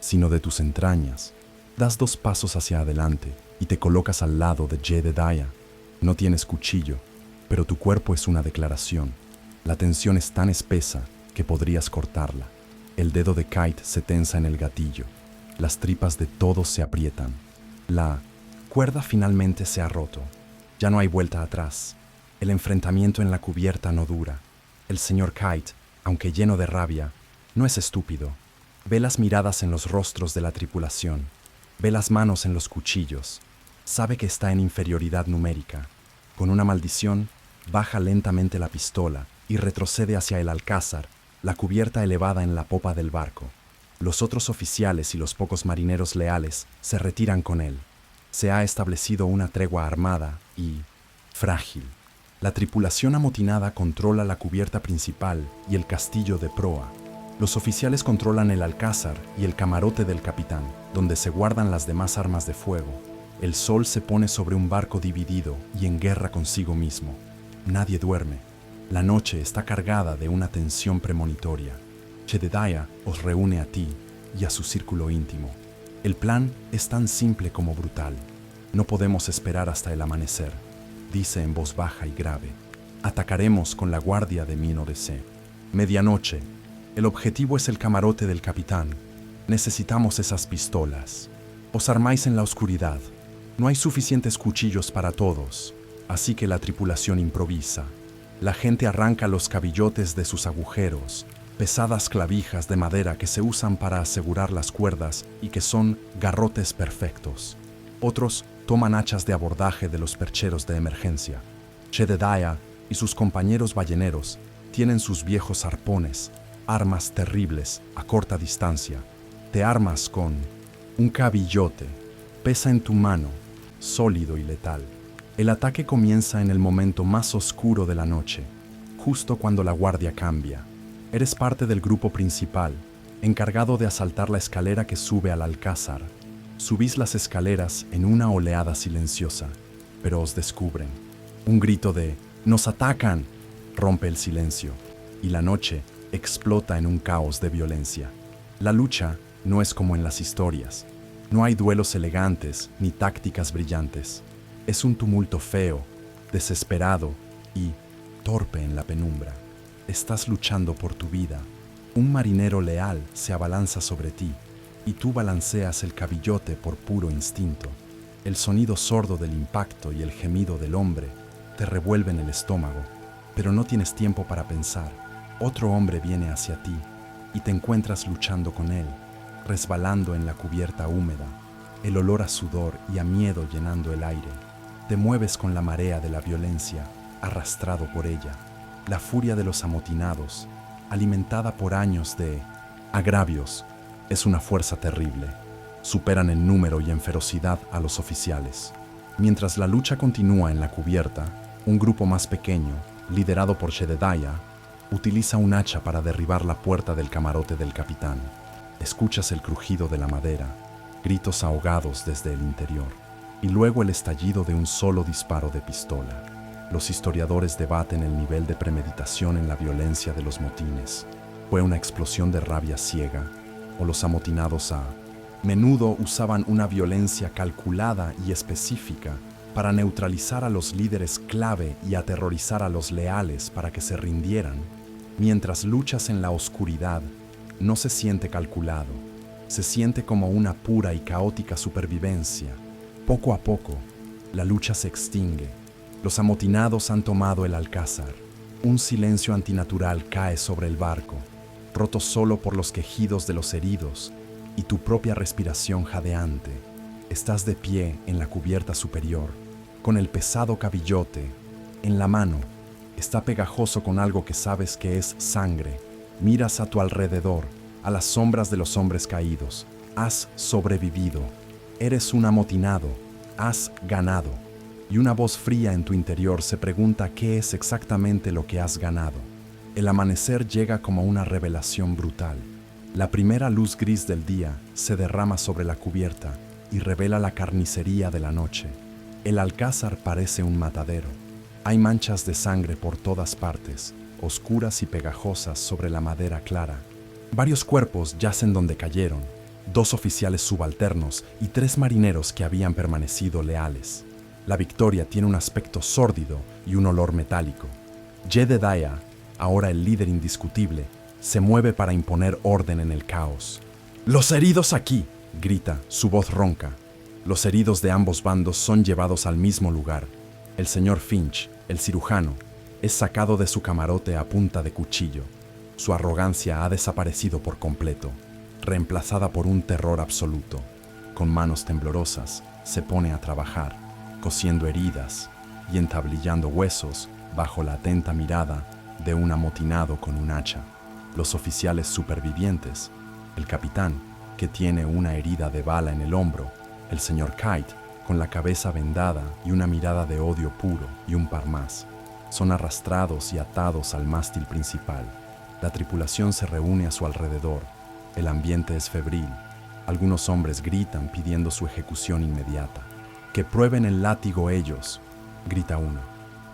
sino de tus entrañas. Das 2 pasos hacia adelante y te colocas al lado de Jedediah. No tienes cuchillo, pero tu cuerpo es una declaración. La tensión es tan espesa que podrías cortarla. El dedo de Kite se tensa en el gatillo. Las tripas de todos se aprietan. La cuerda finalmente se ha roto. Ya no hay vuelta atrás. El enfrentamiento en la cubierta no dura. El señor Kite, aunque lleno de rabia, no es estúpido. Ve las miradas en los rostros de la tripulación. Ve las manos en los cuchillos. Sabe que está en inferioridad numérica. Con una maldición, baja lentamente la pistola y retrocede hacia el alcázar, la cubierta elevada en la popa del barco. Los otros oficiales y los pocos marineros leales se retiran con él. Se ha establecido una tregua armada y frágil. La tripulación amotinada controla la cubierta principal y el castillo de proa. Los oficiales controlan el alcázar y el camarote del capitán, donde se guardan las demás armas de fuego. El sol se pone sobre un barco dividido y en guerra consigo mismo. Nadie duerme. La noche está cargada de una tensión premonitoria. Jedediah os reúne a ti y a su círculo íntimo. El plan es tan simple como brutal. No podemos esperar hasta el amanecer, dice en voz baja y grave. Atacaremos con la guardia de Minoresé. Medianoche. El objetivo es el camarote del capitán. Necesitamos esas pistolas. Os armáis en la oscuridad. No hay suficientes cuchillos para todos, así que la tripulación improvisa. La gente arranca los cabillotes de sus agujeros, pesadas clavijas de madera que se usan para asegurar las cuerdas y que son garrotes perfectos. Otros toman hachas de abordaje de los percheros de emergencia. Jedediah y sus compañeros balleneros tienen sus viejos arpones, armas terribles a corta distancia. Te armas con un cabillote, Pesa en tu mano, sólido y letal. El ataque comienza en el momento más oscuro de la noche, justo cuando la guardia cambia. Eres parte del grupo principal, encargado de asaltar la escalera que sube al alcázar. Subís las escaleras en una oleada silenciosa, pero os descubren. Un grito de ¡Nos atacan!, rompe el silencio, y la noche explota en un caos de violencia. La lucha no es como en las historias. No hay duelos elegantes ni tácticas brillantes. Es un tumulto feo, desesperado y torpe en la penumbra. Estás luchando por tu vida. Un marinero leal se abalanza sobre ti y tú balanceas el cabillote por puro instinto. El sonido sordo del impacto y el gemido del hombre te revuelven el estómago, pero no tienes tiempo para pensar. Otro hombre viene hacia ti y te encuentras luchando con él, resbalando en la cubierta húmeda, el olor a sudor y a miedo llenando el aire. Te mueves con la marea de la violencia, arrastrado por ella. La furia de los amotinados, alimentada por años de agravios, es una fuerza terrible. Superan en número y en ferocidad a los oficiales. Mientras la lucha continúa en la cubierta, un grupo más pequeño, liderado por Jedediah, utiliza un hacha para derribar la puerta del camarote del capitán. Escuchas el crujido de la madera, gritos ahogados desde el interior, y luego el estallido de un solo disparo de pistola. Los historiadores debaten el nivel de premeditación en la violencia de los motines. ¿Fue una explosión de rabia ciega? ¿O los amotinados a menudo usaban una violencia calculada y específica para neutralizar a los líderes clave y aterrorizar a los leales para que se rindieran? Mientras luchas en la oscuridad, no se siente calculado, se siente como una pura y caótica supervivencia. Poco a poco, la lucha se extingue. Los amotinados han tomado el alcázar. Un silencio antinatural cae sobre el barco, roto solo por los quejidos de los heridos y tu propia respiración jadeante. Estás de pie en la cubierta superior, con el pesado cabillote en la mano. Está pegajoso con algo que sabes que es sangre. Miras a tu alrededor, a las sombras de los hombres caídos. Has sobrevivido. Eres un amotinado. Has ganado. Y una voz fría en tu interior se pregunta qué es exactamente lo que has ganado. El amanecer llega como una revelación brutal. La primera luz gris del día se derrama sobre la cubierta y revela la carnicería de la noche. El alcázar parece un matadero. Hay manchas de sangre por todas partes, oscuras y pegajosas sobre la madera clara. Varios cuerpos yacen donde cayeron, 2 oficiales subalternos y 3 marineros que habían permanecido leales. La victoria tiene un aspecto sórdido y un olor metálico. Jedediah, ahora el líder indiscutible, se mueve para imponer orden en el caos. ¡Los heridos aquí!, grita, su voz ronca. Los heridos de ambos bandos son llevados al mismo lugar. El señor Finch, el cirujano, es sacado de su camarote a punta de cuchillo. Su arrogancia ha desaparecido por completo, reemplazada por un terror absoluto. Con manos temblorosas, se pone a trabajar, cosiendo heridas y entablillando huesos bajo la atenta mirada de un amotinado con un hacha. Los oficiales supervivientes, el capitán, que tiene una herida de bala en el hombro, el señor Kite, con la cabeza vendada y una mirada de odio puro, y un par más, son arrastrados y atados al mástil principal. La tripulación se reúne a su alrededor. El ambiente es febril. Algunos hombres gritan pidiendo su ejecución inmediata. «Que prueben el látigo ellos», grita uno.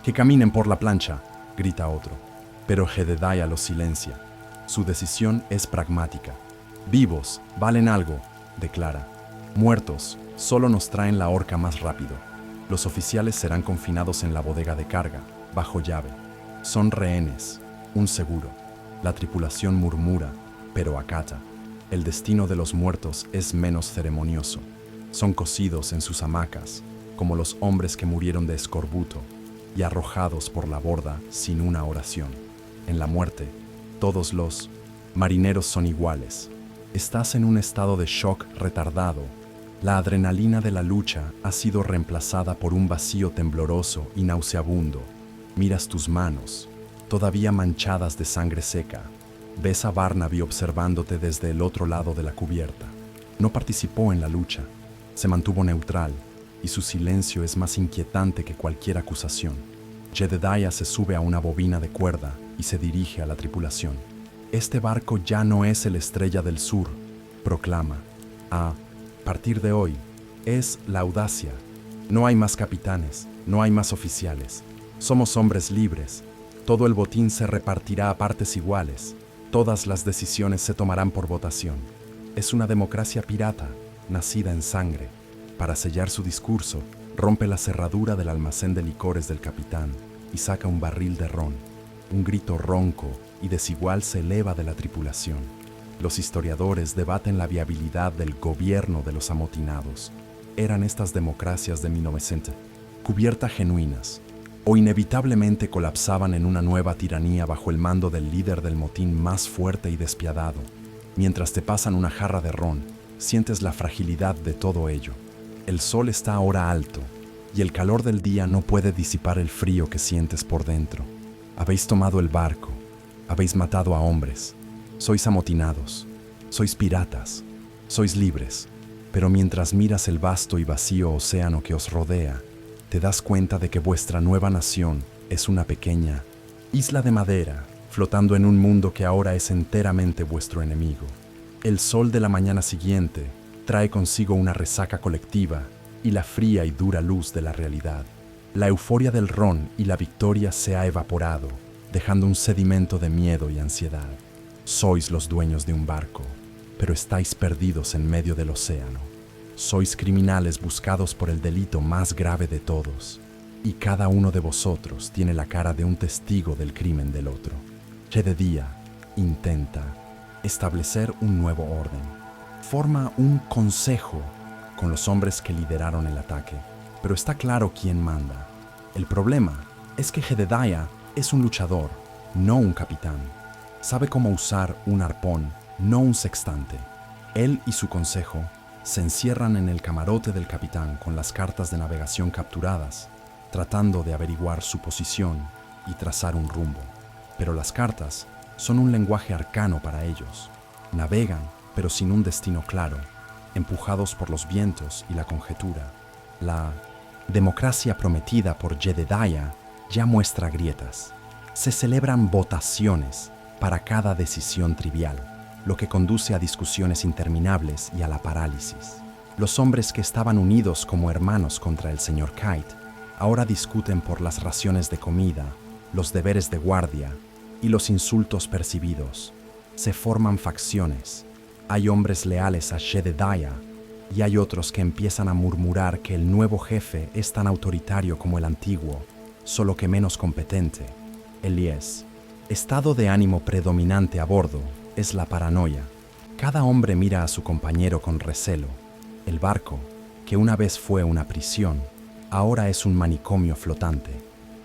«Que caminen por la plancha», grita otro. Pero Jedediah los silencia. Su decisión es pragmática. «Vivos valen algo», declara. «Muertos solo nos traen la horca más rápido». Los oficiales serán confinados en la bodega de carga, bajo llave. Son rehenes, un seguro. La tripulación murmura, pero acata. El destino de los muertos es menos ceremonioso. Son cosidos en sus hamacas, como los hombres que murieron de escorbuto, y arrojados por la borda sin una oración. En la muerte, todos los marineros son iguales. Estás en un estado de shock retardado. La adrenalina de la lucha ha sido reemplazada por un vacío tembloroso y nauseabundo. Miras tus manos, todavía manchadas de sangre seca. Ves a Barnaby observándote desde el otro lado de la cubierta. No participó en la lucha. Se mantuvo neutral, y su silencio es más inquietante que cualquier acusación. Jedediah se sube a una bobina de cuerda y se dirige a la tripulación. Este barco ya no es el Estrella del Sur, proclama. A partir de hoy, es la Audacia. No hay más capitanes, no hay más oficiales. Somos hombres libres. Todo el botín se repartirá a partes iguales. Todas las decisiones se tomarán por votación. Es una democracia pirata, nacida en sangre. Para sellar su discurso, rompe la cerradura del almacén de licores del capitán y saca un barril de ron. Un grito ronco y desigual se eleva de la tripulación. Los historiadores debaten la viabilidad del gobierno de los amotinados. ¿Eran estas democracias de 1900 cubierta genuinas, o inevitablemente colapsaban en una nueva tiranía bajo el mando del líder del motín más fuerte y despiadado? Mientras te pasan una jarra de ron, sientes la fragilidad de todo ello. El sol está ahora alto, y el calor del día no puede disipar el frío que sientes por dentro. Habéis tomado el barco, habéis matado a hombres, sois amotinados, sois piratas, sois libres, pero mientras miras el vasto y vacío océano que os rodea, te das cuenta de que vuestra nueva nación es una pequeña isla de madera, flotando en un mundo que ahora es enteramente vuestro enemigo. El sol de la mañana siguiente trae consigo una resaca colectiva y la fría y dura luz de la realidad. La euforia del ron y la victoria se ha evaporado, dejando un sedimento de miedo y ansiedad. Sois los dueños de un barco, pero estáis perdidos en medio del océano. Sois criminales buscados por el delito más grave de todos, y cada uno de vosotros tiene la cara de un testigo del crimen del otro. Jedediah intenta establecer un nuevo orden. Forma un consejo con los hombres que lideraron el ataque, pero está claro quién manda. El problema es que Jedediah es un luchador, no un capitán. Sabe cómo usar un arpón, no un sextante. Él y su consejo se encierran en el camarote del capitán con las cartas de navegación capturadas, tratando de averiguar su posición y trazar un rumbo. Pero las cartas son un lenguaje arcano para ellos. Navegan, pero sin un destino claro, empujados por los vientos y la conjetura. La democracia prometida por Jedediah ya muestra grietas. Se celebran votaciones para cada decisión trivial, lo que conduce a discusiones interminables y a la parálisis. Los hombres que estaban unidos como hermanos contra el señor Kite ahora discuten por las raciones de comida, los deberes de guardia y los insultos percibidos. Se forman facciones. Hay hombres leales a Jedediah y hay otros que empiezan a murmurar que el nuevo jefe es tan autoritario como el antiguo, solo que menos competente. Elías. Estado de ánimo predominante a bordo es la paranoia. Cada hombre mira a su compañero con recelo. El barco, que una vez fue una prisión, ahora es un manicomio flotante.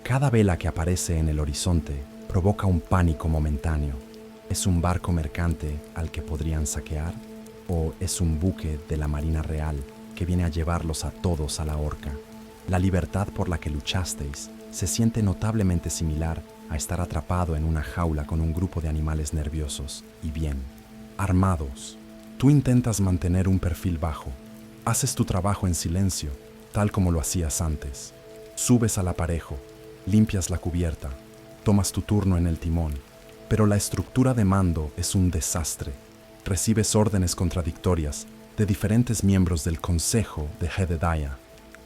Cada vela que aparece en el horizonte provoca un pánico momentáneo. ¿Es un barco mercante al que podrían saquear? ¿O es un buque de la Marina Real que viene a llevarlos a todos a la horca? La libertad por la que luchasteis se siente notablemente similar a estar atrapado en una jaula con un grupo de animales nerviosos y bien armados. Tú intentas mantener un perfil bajo. Haces tu trabajo en silencio, tal como lo hacías antes. Subes al aparejo, limpias la cubierta, tomas tu turno en el timón, pero la estructura de mando es un desastre. Recibes órdenes contradictorias de diferentes miembros del consejo de Jedediah.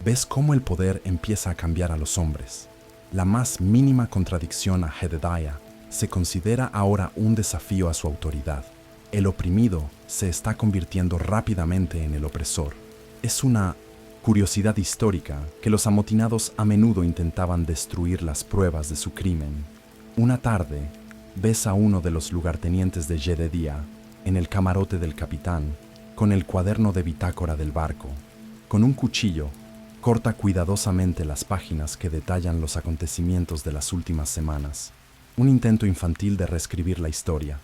Ves cómo el poder empieza a cambiar a los hombres. La más mínima contradicción a Jedediah se considera ahora un desafío a su autoridad. El oprimido se está convirtiendo rápidamente en el opresor. Es una curiosidad histórica que los amotinados a menudo intentaban destruir las pruebas de su crimen. Una tarde, ves a uno de los lugartenientes de Jedediah en el camarote del capitán, con el cuaderno de bitácora del barco. Con un cuchillo, corta cuidadosamente las páginas que detallan los acontecimientos de las últimas semanas. Un intento infantil de reescribir la historia.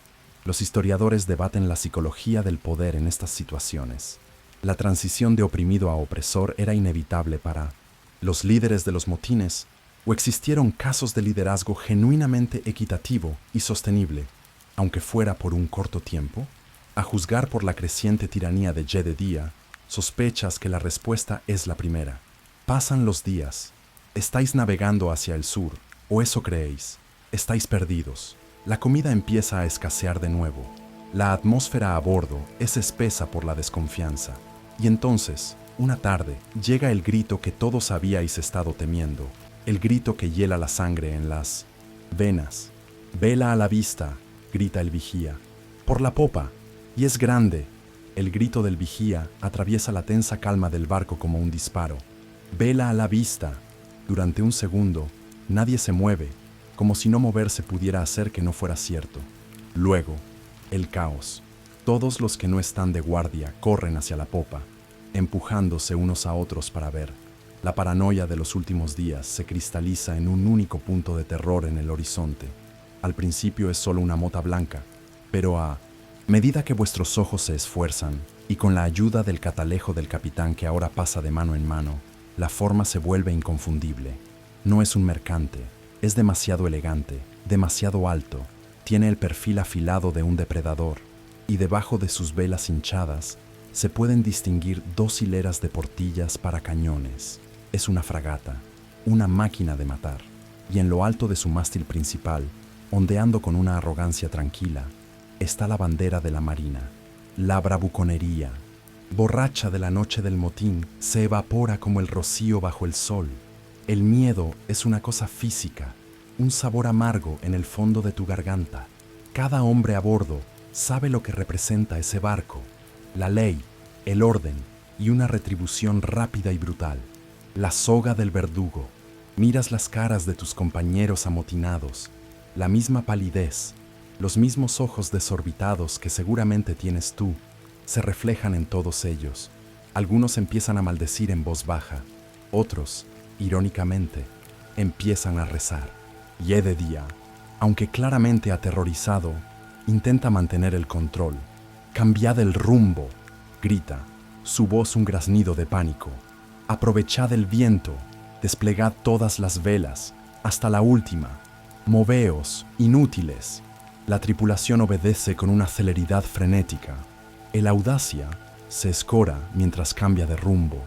Los historiadores debaten la psicología del poder en estas situaciones. La transición de oprimido a opresor era inevitable para los líderes de los motines, o existieron casos de liderazgo genuinamente equitativo y sostenible, aunque fuera por un corto tiempo. A juzgar por la creciente tiranía de Jedediah, Sospechas que la respuesta es la primera. Pasan los días. Estáis navegando hacia el sur, o eso creéis. Estáis perdidos. La comida empieza a escasear de nuevo. La atmósfera a bordo es espesa por la desconfianza. Y entonces, una tarde, llega el grito que todos habíais estado temiendo. El grito que hiela la sangre en las venas. «Vela a la vista», grita el vigía. «Por la popa». Y es grande. El grito del vigía atraviesa la tensa calma del barco como un disparo. «Vela a la vista». Durante un segundo, nadie se mueve, como si no moverse pudiera hacer que no fuera cierto. Luego, el caos. Todos los que no están de guardia corren hacia la popa, empujándose unos a otros para ver. La paranoia de los últimos días se cristaliza en un único punto de terror en el horizonte. Al principio es solo una mota blanca, pero a medida que vuestros ojos se esfuerzan, y con la ayuda del catalejo del capitán que ahora pasa de mano en mano, la forma se vuelve inconfundible. No es un mercante, es demasiado elegante, demasiado alto, tiene el perfil afilado de un depredador, y debajo de sus velas hinchadas se pueden distinguir 2 hileras de portillas para cañones. Es una fragata, una máquina de matar, y en lo alto de su mástil principal, ondeando con una arrogancia tranquila, está la bandera de la marina, la bravuconería. Borracha de la noche del motín, se evapora como el rocío bajo el sol. El miedo es una cosa física, un sabor amargo en el fondo de tu garganta. Cada hombre a bordo sabe lo que representa ese barco, la ley, el orden y una retribución rápida y brutal. La soga del verdugo. Miras las caras de tus compañeros amotinados, la misma palidez, los mismos ojos desorbitados que seguramente tienes tú, se reflejan en todos ellos. Algunos empiezan a maldecir en voz baja, otros, irónicamente, empiezan a rezar. Y Jedediah, aunque claramente aterrorizado, intenta mantener el control. «Cambiad el rumbo», grita, su voz un graznido de pánico. «Aprovechad el viento, desplegad todas las velas, hasta la última. Moveos, inútiles». La tripulación obedece con una celeridad frenética. El Audacia se escora mientras cambia de rumbo,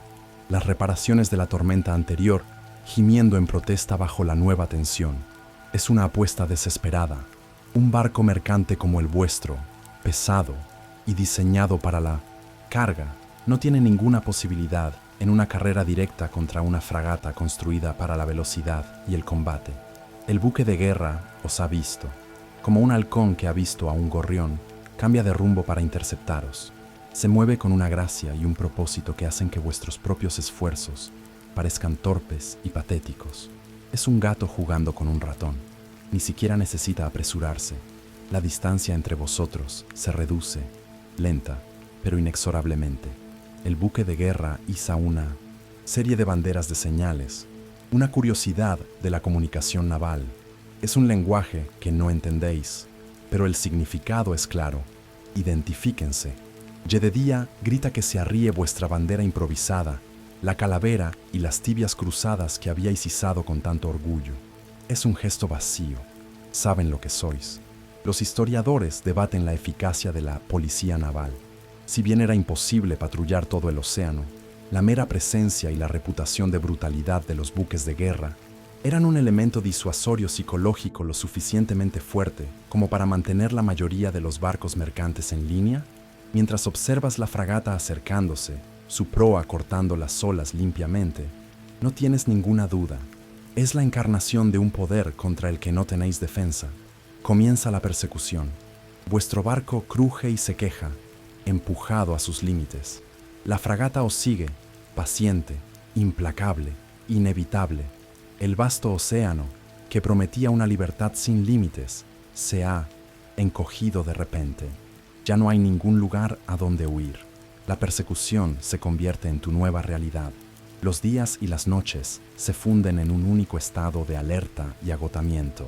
las reparaciones de la tormenta anterior gimiendo en protesta bajo la nueva tensión. Es una apuesta desesperada. Un barco mercante como el vuestro, pesado y diseñado para la carga, no tiene ninguna posibilidad en una carrera directa contra una fragata construida para la velocidad y el combate. El buque de guerra os ha visto. Como un halcón que ha visto a un gorrión, cambia de rumbo para interceptaros. Se mueve con una gracia y un propósito que hacen que vuestros propios esfuerzos parezcan torpes y patéticos. Es un gato jugando con un ratón. Ni siquiera necesita apresurarse. La distancia entre vosotros se reduce, lenta, pero inexorablemente. El buque de guerra iza una serie de banderas de señales, una curiosidad de la comunicación naval. Es un lenguaje que no entendéis, pero el significado es claro. Identifíquense. Jedediah grita que se arríe vuestra bandera improvisada, la calavera y las tibias cruzadas que habíais izado con tanto orgullo. Es un gesto vacío. Saben lo que sois. Los historiadores debaten la eficacia de la policía naval. Si bien era imposible patrullar todo el océano, la mera presencia y la reputación de brutalidad de los buques de guerra eran un elemento disuasorio psicológico lo suficientemente fuerte como para mantener la mayoría de los barcos mercantes en línea. Mientras observas la fragata acercándose, su proa cortando las olas limpiamente, no tienes ninguna duda. Es la encarnación de un poder contra el que no tenéis defensa. Comienza la persecución. Vuestro barco cruje y se queja, empujado a sus límites. La fragata os sigue, paciente, implacable, inevitable. El vasto océano, que prometía una libertad sin límites, se ha encogido de repente. Ya no hay ningún lugar a donde huir. La persecución se convierte en tu nueva realidad. Los días y las noches se funden en un único estado de alerta y agotamiento.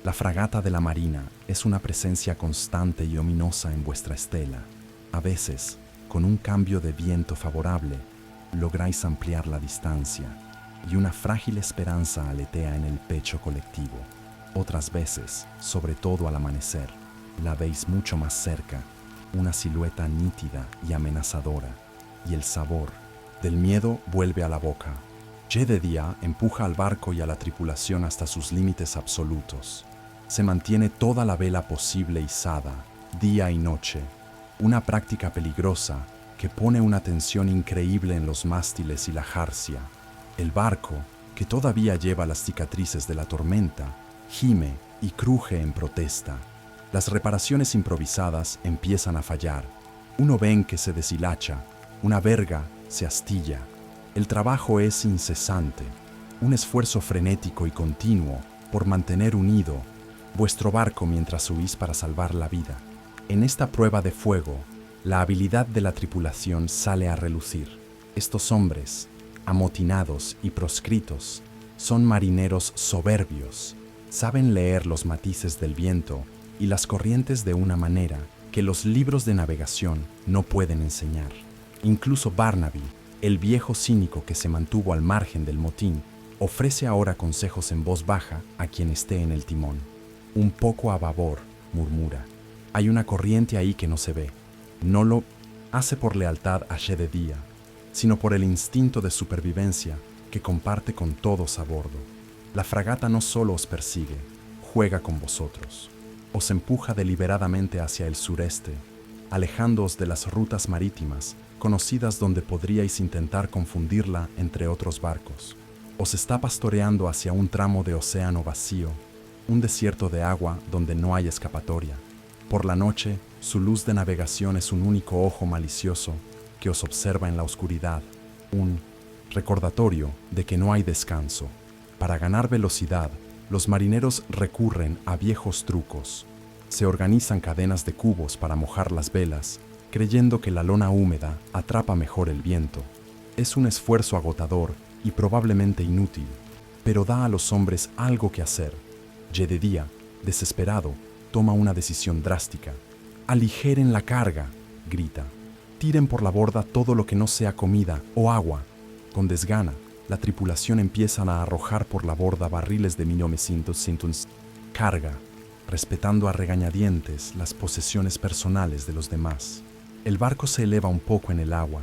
La fragata de la Marina es una presencia constante y ominosa en vuestra estela. A veces, con un cambio de viento favorable, lográis ampliar la distancia y una frágil esperanza aletea en el pecho colectivo. Otras veces, sobre todo al amanecer, la veis mucho más cerca, una silueta nítida y amenazadora. y el sabor del miedo vuelve a la boca. Jedediah empuja al barco y a la tripulación hasta sus límites absolutos. Se mantiene toda la vela posible izada, día y noche, una práctica peligrosa que pone una tensión increíble en los mástiles y la jarcia. El barco, que todavía lleva las cicatrices de la tormenta, gime y cruje en protesta. Las reparaciones improvisadas empiezan a fallar. Uno ven que se deshilacha, una verga se astilla. El trabajo es incesante, un esfuerzo frenético y continuo por mantener unido vuestro barco mientras huís para salvar la vida. En esta prueba de fuego, la habilidad de la tripulación sale a relucir. Estos hombres, amotinados y proscritos, son marineros soberbios, saben leer los matices del viento y las corrientes de una manera que los libros de navegación no pueden enseñar. Incluso Barnaby, el viejo cínico que se mantuvo al margen del motín, ofrece ahora consejos en voz baja a quien esté en el timón. Un poco a babor, murmura. Hay una corriente ahí que no se ve. No lo hace por lealtad a Jedediah, sino por el instinto de supervivencia que comparte con todos a bordo. La fragata no solo os persigue, juega con vosotros. Os empuja deliberadamente hacia el sureste, alejándoos de las rutas marítimas conocidas donde podríais intentar confundirla entre otros barcos. Os está pastoreando hacia un tramo de océano vacío, un desierto de agua donde no hay escapatoria. Por la noche, su luz de navegación es un único ojo malicioso que os observa en la oscuridad, un recordatorio de que no hay descanso. Para ganar velocidad, los marineros recurren a viejos trucos. Se organizan cadenas de cubos para mojar las velas, creyendo que la lona húmeda atrapa mejor el viento. Es un esfuerzo agotador y probablemente inútil, pero da a los hombres algo que hacer. Jedediah, desesperado, toma una decisión drástica. «Aligeren la carga», grita. «Tiren por la borda todo lo que no sea comida o agua». Con desgana, la tripulación empieza a arrojar por la borda barriles de 1900 carga, respetando a regañadientes las posesiones personales de los demás. El barco se eleva un poco en el agua,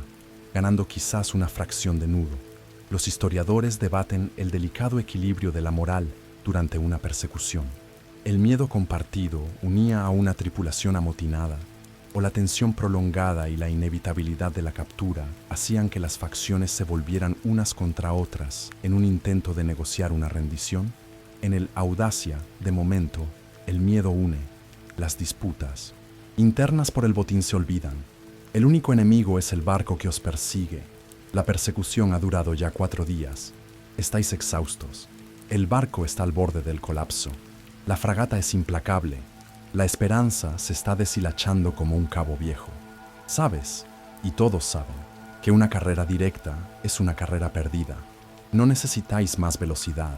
ganando quizás una fracción de nudo. Los historiadores debaten el delicado equilibrio de la moral durante una persecución. El miedo compartido unía a una tripulación amotinada, o la tensión prolongada y la inevitabilidad de la captura hacían que las facciones se volvieran unas contra otras en un intento de negociar una rendición. En el Audacia, de momento, el miedo une. Las disputas internas por el botín se olvidan. El único enemigo es el barco que os persigue. La persecución ha durado ya 4 días. Estáis exhaustos. El barco está al borde del colapso. La fragata es implacable. La esperanza se está deshilachando como un cabo viejo. Sabes, y todos saben, que una carrera directa es una carrera perdida. No necesitáis más velocidad.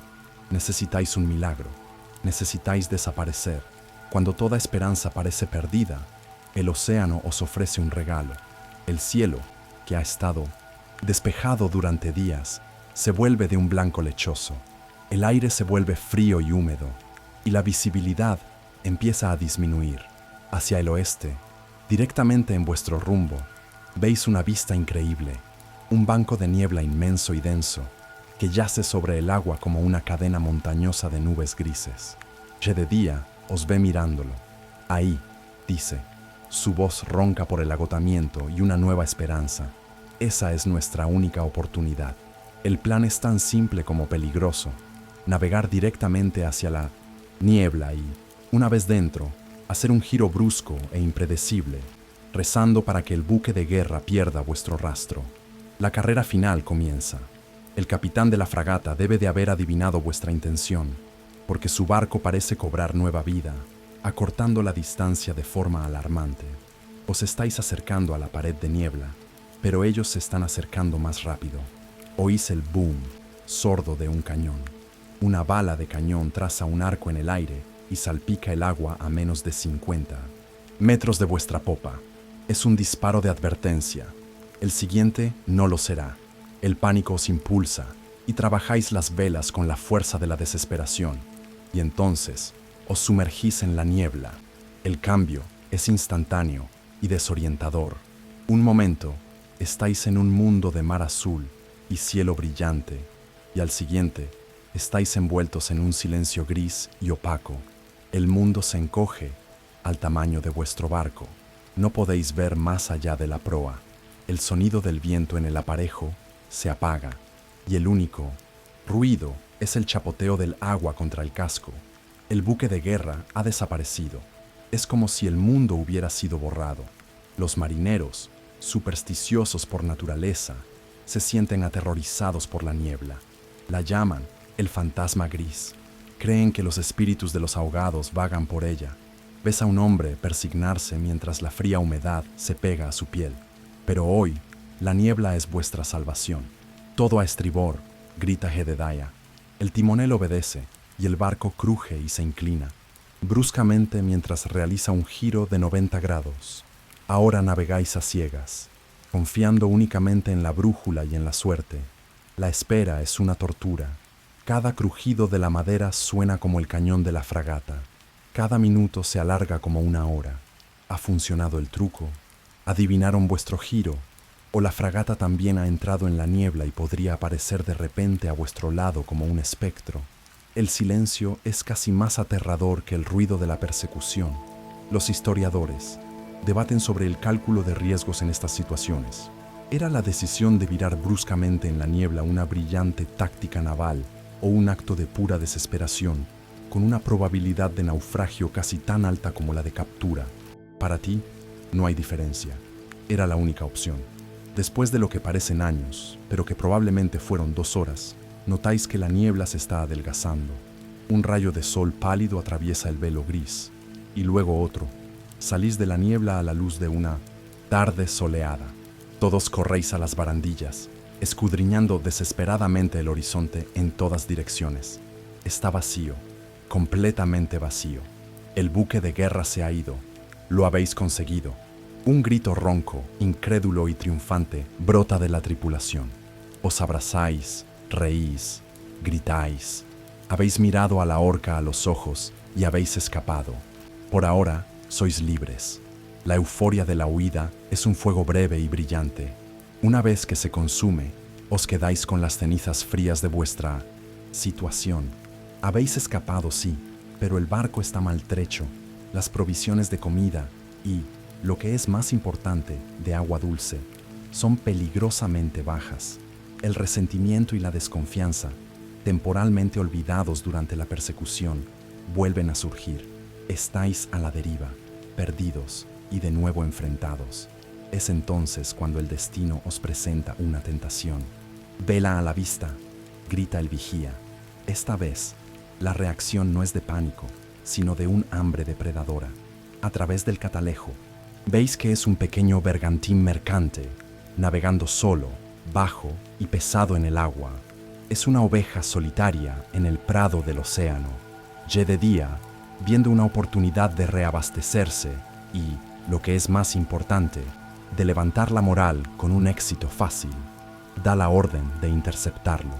Necesitáis un milagro. Necesitáis desaparecer. Cuando toda esperanza parece perdida, el océano os ofrece un regalo. El cielo, que ha estado despejado durante días, se vuelve de un blanco lechoso. El aire se vuelve frío y húmedo, y la visibilidad empieza a disminuir. Hacia el oeste, directamente en vuestro rumbo, veis una vista increíble, un banco de niebla inmenso y denso, que yace sobre el agua como una cadena montañosa de nubes grises. Jedediah os ve mirándolo. Ahí, dice, su voz ronca por el agotamiento y una nueva esperanza. Esa es nuestra única oportunidad. El plan es tan simple como peligroso. Navegar directamente hacia la niebla y, una vez dentro, hacer un giro brusco e impredecible, rezando para que el buque de guerra pierda vuestro rastro. La carrera final comienza. El capitán de la fragata debe de haber adivinado vuestra intención, porque su barco parece cobrar nueva vida, acortando la distancia de forma alarmante. Os estáis acercando a la pared de niebla, pero ellos se están acercando más rápido. Oís el boom sordo de un cañón. Una bala de cañón traza un arco en el aire y salpica el agua a menos de 50 metros de vuestra popa. Es un disparo de advertencia. El siguiente no lo será. El pánico os impulsa y trabajáis las velas con la fuerza de la desesperación. Y entonces os sumergís en la niebla. El cambio es instantáneo y desorientador. Un momento estáis en un mundo de mar azul y cielo brillante, y al siguiente, estáis envueltos en un silencio gris y opaco. El mundo se encoge al tamaño de vuestro barco. No podéis ver más allá de la proa. El sonido del viento en el aparejo se apaga, y el único ruido es el chapoteo del agua contra el casco. El buque de guerra ha desaparecido. Es como si el mundo hubiera sido borrado. Los marineros, supersticiosos por naturaleza, se sienten aterrorizados por la niebla. La llaman el fantasma gris. Creen que los espíritus de los ahogados vagan por ella. Ves a un hombre persignarse mientras la fría humedad se pega a su piel. Pero hoy, la niebla es vuestra salvación. Todo a estribor, grita Jedediah. El timonel obedece y el barco cruje y se inclina, bruscamente mientras realiza un giro de 90 grados. Ahora navegáis a ciegas, confiando únicamente en la brújula y en la suerte. La espera es una tortura. Cada crujido de la madera suena como el cañón de la fragata. Cada minuto se alarga como una hora. ¿Ha funcionado el truco? ¿Adivinaron vuestro giro? ¿O la fragata también ha entrado en la niebla y podría aparecer de repente a vuestro lado como un espectro? El silencio es casi más aterrador que el ruido de la persecución. Los historiadores debaten sobre el cálculo de riesgos en estas situaciones. ¿Era la decisión de virar bruscamente en la niebla una brillante táctica naval o un acto de pura desesperación, con una probabilidad de naufragio casi tan alta como la de captura? Para ti, no hay diferencia. Era la única opción. Después de lo que parecen años, pero que probablemente fueron 2 horas, notáis que la niebla se está adelgazando. Un rayo de sol pálido atraviesa el velo gris, y luego otro. Salís de la niebla a la luz de una tarde soleada. Todos corréis a las barandillas, escudriñando desesperadamente el horizonte en todas direcciones. Está vacío, completamente vacío. El buque de guerra se ha ido. Lo habéis conseguido. Un grito ronco, incrédulo y triunfante brota de la tripulación. Os abrazáis, reís, gritáis. Habéis mirado a la orca a los ojos y habéis escapado. Por ahora, sois libres. La euforia de la huida es un fuego breve y brillante. Una vez que se consume, os quedáis con las cenizas frías de vuestra situación. Habéis escapado, sí, pero el barco está maltrecho, las provisiones de comida y, lo que es más importante, de agua dulce, son peligrosamente bajas. El resentimiento y la desconfianza, temporalmente olvidados durante la persecución, vuelven a surgir. Estáis a la deriva, perdidos y de nuevo enfrentados. Es entonces cuando el destino os presenta una tentación. «Vela a la vista», grita el vigía. Esta vez, la reacción no es de pánico, sino de un hambre depredadora. A través del catalejo, veis que es un pequeño bergantín mercante, navegando solo, bajo y pesado en el agua. Es una oveja solitaria en el prado del océano. Jedediah, viendo una oportunidad de reabastecerse y, lo que es más importante, de levantar la moral con un éxito fácil, da la orden de interceptarlo.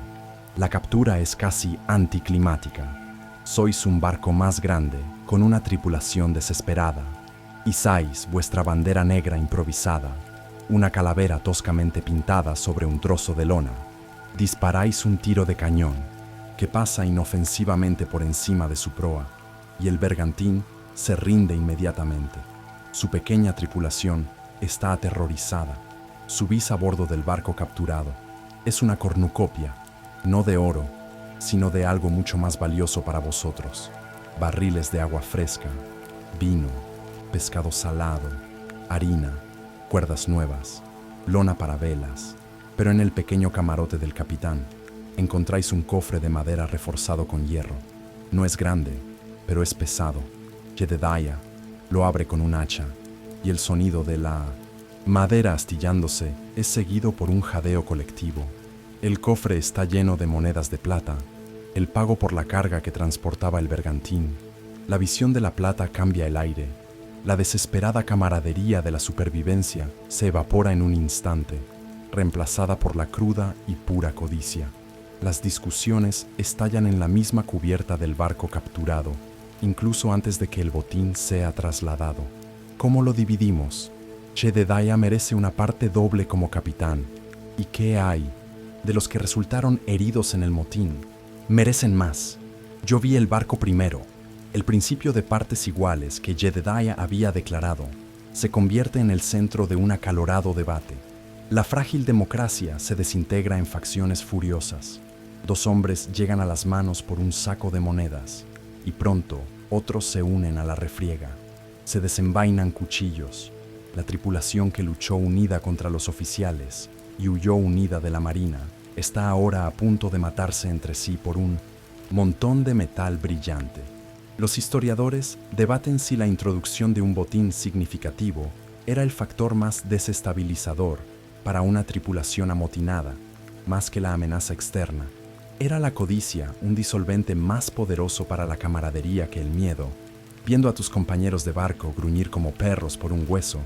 La captura es casi anticlimática. Sois un barco más grande, con una tripulación desesperada. Izáis vuestra bandera negra improvisada, una calavera toscamente pintada sobre un trozo de lona. Disparáis un tiro de cañón, que pasa inofensivamente por encima de su proa, y el bergantín se rinde inmediatamente. Su pequeña tripulación está aterrorizada. Subís a bordo del barco capturado. Es una cornucopia, no de oro, sino de algo mucho más valioso para vosotros. Barriles de agua fresca, vino, pescado salado, harina, cuerdas nuevas, lona para velas. Pero en el pequeño camarote del capitán encontráis un cofre de madera reforzado con hierro. No es grande, pero es pesado. Jedediah lo abre con un hacha, y el sonido de la madera astillándose es seguido por un jadeo colectivo. El cofre está lleno de monedas de plata, el pago por la carga que transportaba el bergantín. La visión de la plata cambia el aire. La desesperada camaradería de la supervivencia se evapora en un instante, reemplazada por la cruda y pura codicia. Las discusiones estallan en la misma cubierta del barco capturado, incluso antes de que el botín sea trasladado. ¿Cómo lo dividimos? Jedediah merece una parte doble como capitán. ¿Y qué hay de los que resultaron heridos en el motín? Merecen más. Yo vi el barco primero. El principio de partes iguales que Jedediah había declarado se convierte en el centro de un acalorado debate. La frágil democracia se desintegra en facciones furiosas. Dos hombres llegan a las manos por un saco de monedas y pronto otros se unen a la refriega. Se desenvainan cuchillos. La tripulación que luchó unida contra los oficiales y huyó unida de la marina está ahora a punto de matarse entre sí por un montón de metal brillante. Los historiadores debaten si la introducción de un botín significativo era el factor más desestabilizador para una tripulación amotinada, más que la amenaza externa. ¿Era la codicia un disolvente más poderoso para la camaradería que el miedo? Viendo a tus compañeros de barco gruñir como perros por un hueso,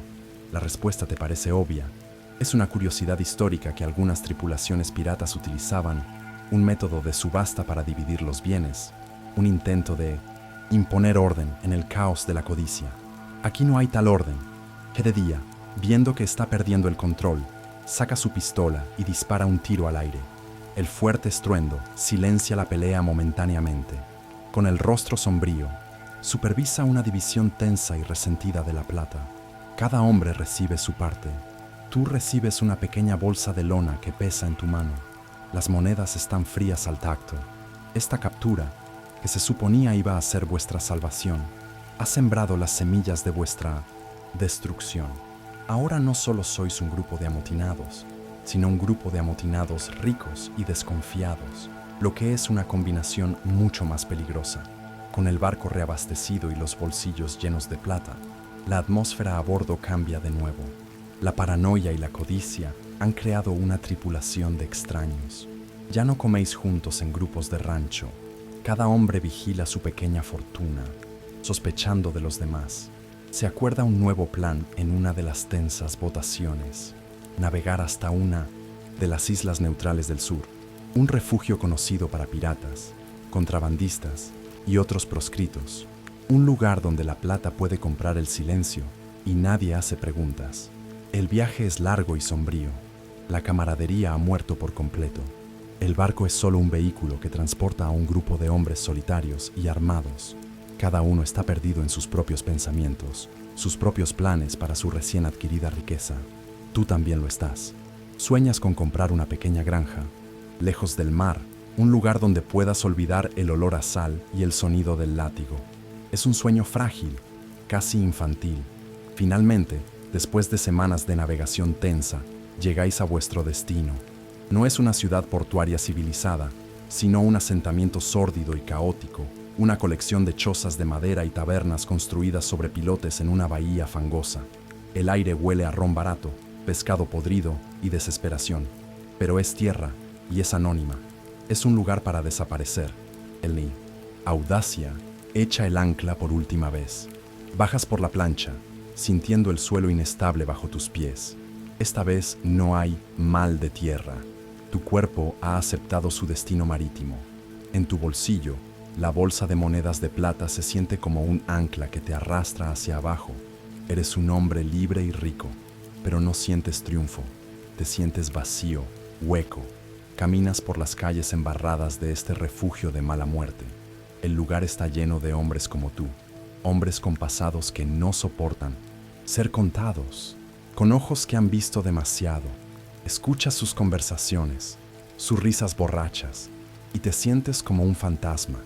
la respuesta te parece obvia. Es una curiosidad histórica que algunas tripulaciones piratas utilizaban un método de subasta para dividir los bienes, un intento de imponer orden en el caos de la codicia. Aquí no hay tal orden. Jedediah, viendo que está perdiendo el control, saca su pistola y dispara un tiro al aire. El fuerte estruendo silencia la pelea momentáneamente. Con el rostro sombrío, supervisa una división tensa y resentida de la plata. Cada hombre recibe su parte. Tú recibes una pequeña bolsa de lona que pesa en tu mano. Las monedas están frías al tacto. Esta captura, que se suponía iba a ser vuestra salvación, ha sembrado las semillas de vuestra destrucción. Ahora no solo sois un grupo de amotinados, sino un grupo de amotinados ricos y desconfiados, lo que es una combinación mucho más peligrosa. Con el barco reabastecido y los bolsillos llenos de plata, la atmósfera a bordo cambia de nuevo. La paranoia y la codicia han creado una tripulación de extraños. Ya no coméis juntos en grupos de rancho. Cada hombre vigila su pequeña fortuna, sospechando de los demás. Se acuerda un nuevo plan en una de las tensas votaciones: navegar hasta una de las islas neutrales del sur, un refugio conocido para piratas, contrabandistas y otros proscritos, un lugar donde la plata puede comprar el silencio y nadie hace preguntas. El viaje es largo y sombrío. La camaradería ha muerto por completo. El barco es solo un vehículo que transporta a un grupo de hombres solitarios y armados. Cada uno está perdido en sus propios pensamientos, sus propios planes para su recién adquirida riqueza. Tú también lo estás. Sueñas con comprar una pequeña granja, lejos del mar, un lugar donde puedas olvidar el olor a sal y el sonido del látigo. Es un sueño frágil, casi infantil. Finalmente, después de semanas de navegación tensa, llegáis a vuestro destino. No es una ciudad portuaria civilizada, sino un asentamiento sórdido y caótico, una colección de chozas de madera y tabernas construidas sobre pilotes en una bahía fangosa. El aire huele a ron barato, pescado podrido y desesperación. Pero es tierra y es anónima. Es un lugar para desaparecer. El Audacia echa el ancla por última vez. Bajas por la plancha, sintiendo el suelo inestable bajo tus pies. Esta vez no hay mal de tierra. Tu cuerpo ha aceptado su destino marítimo. En tu bolsillo, la bolsa de monedas de plata se siente como un ancla que te arrastra hacia abajo. Eres un hombre libre y rico, pero no sientes triunfo. Te sientes vacío, hueco. Caminas por las calles embarradas de este refugio de mala muerte. El lugar está lleno de hombres como tú, hombres con pasados que no soportan ser contados, con ojos que han visto demasiado. Escuchas sus conversaciones, sus risas borrachas, y te sientes como un fantasma.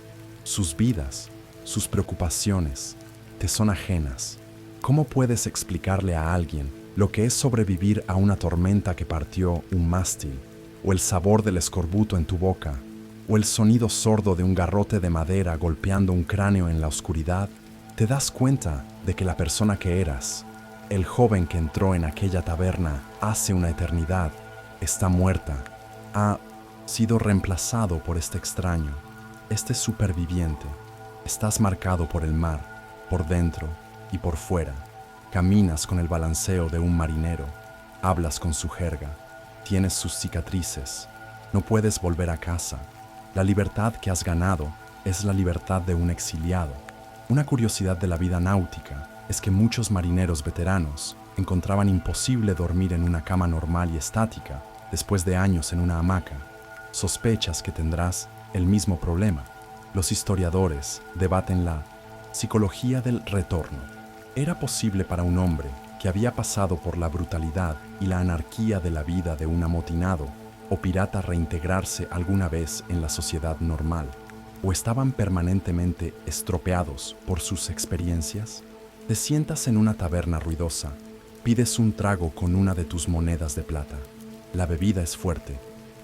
Sus vidas, sus preocupaciones, te son ajenas. ¿Cómo puedes explicarle a alguien lo que es sobrevivir a una tormenta que partió un mástil, o el sabor del escorbuto en tu boca, o el sonido sordo de un garrote de madera golpeando un cráneo en la oscuridad? Te das cuenta de que la persona que eras, el joven que entró en aquella taberna hace una eternidad, está muerta. Ha sido reemplazado por este extraño, este superviviente. Estás marcado por el mar, por dentro y por fuera. Caminas con el balanceo de un marinero, hablas con su jerga, tienes sus cicatrices, no puedes volver a casa. La libertad que has ganado es la libertad de un exiliado. Una curiosidad de la vida náutica es que muchos marineros veteranos Encontraban imposible dormir en una cama normal y estática después de años en una hamaca. Sospechas que tendrás el mismo problema. Los historiadores debaten la psicología del retorno. ¿Era posible para un hombre que había pasado por la brutalidad y la anarquía de la vida de un amotinado o pirata reintegrarse alguna vez en la sociedad normal? ¿O estaban permanentemente estropeados por sus experiencias? Te sientas en una taberna ruidosa, pides un trago con una de tus monedas de plata. La bebida es fuerte,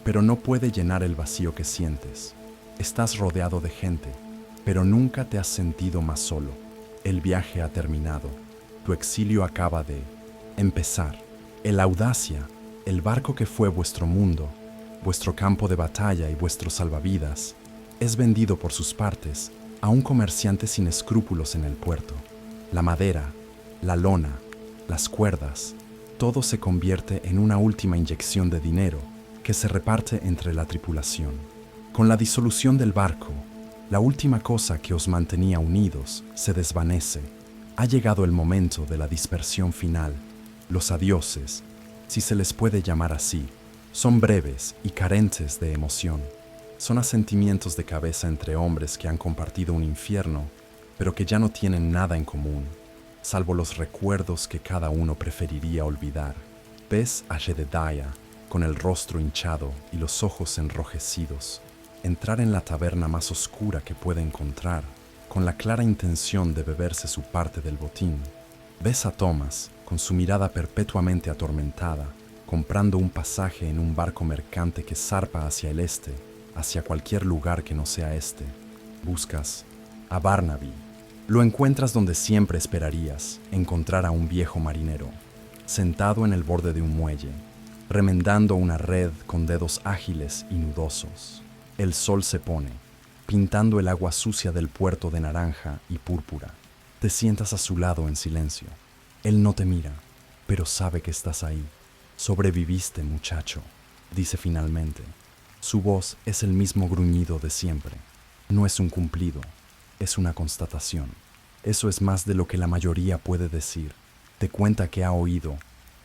pero no puede llenar el vacío que sientes. Estás rodeado de gente, pero nunca te has sentido más solo. El viaje ha terminado. Tu exilio acaba de empezar. El Audacia, el barco que fue vuestro mundo, vuestro campo de batalla y vuestros salvavidas, es vendido por sus partes a un comerciante sin escrúpulos en el puerto. La madera, la lona, las cuerdas, todo se convierte en una última inyección de dinero que se reparte entre la tripulación. Con la disolución del barco, la última cosa que os mantenía unidos se desvanece. Ha llegado el momento de la dispersión final. Los adioses, si se les puede llamar así, son breves y carentes de emoción. Son asentimientos de cabeza entre hombres que han compartido un infierno, pero que ya no tienen nada en común, salvo los recuerdos que cada uno preferiría olvidar. Ves a Jedediah, con el rostro hinchado y los ojos enrojecidos, entrar en la taberna más oscura que puede encontrar, con la clara intención de beberse su parte del botín. Ves a Thomas, con su mirada perpetuamente atormentada, comprando un pasaje en un barco mercante que zarpa hacia el este, hacia cualquier lugar que no sea este. Buscas a Barnaby. Lo encuentras donde siempre esperarías encontrar a un viejo marinero, sentado en el borde de un muelle, remendando una red con dedos ágiles y nudosos. El sol se pone, pintando el agua sucia del puerto de naranja y púrpura. Te sientas a su lado en silencio. Él no te mira, pero sabe que estás ahí. Sobreviviste, muchacho, dice finalmente. Su voz es el mismo gruñido de siempre. No es un cumplido, es una constatación. Eso es más de lo que la mayoría puede decir. Te cuenta que ha oído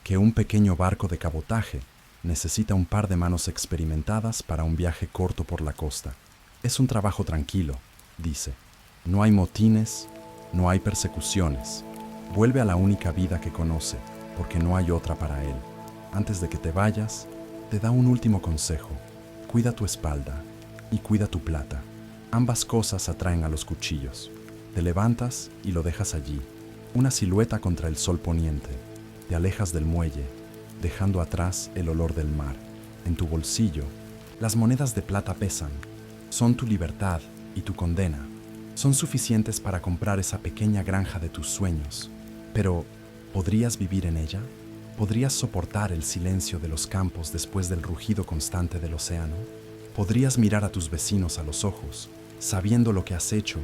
que un pequeño barco de cabotaje necesita un par de manos experimentadas para un viaje corto por la costa. Es un trabajo tranquilo, dice. No hay motines, no hay persecuciones. Vuelve a la única vida que conoce, porque no hay otra para él. Antes de que te vayas, te da un último consejo. Cuida tu espalda y cuida tu plata. Ambas cosas atraen a los cuchillos. Te levantas y lo dejas allí, una silueta contra el sol poniente. Te alejas del muelle, dejando atrás el olor del mar. En tu bolsillo, las monedas de plata pesan. Son tu libertad y tu condena. Son suficientes para comprar esa pequeña granja de tus sueños. Pero, ¿podrías vivir en ella? ¿Podrías soportar el silencio de los campos después del rugido constante del océano? ¿Podrías mirar a tus vecinos a los ojos, sabiendo lo que has hecho,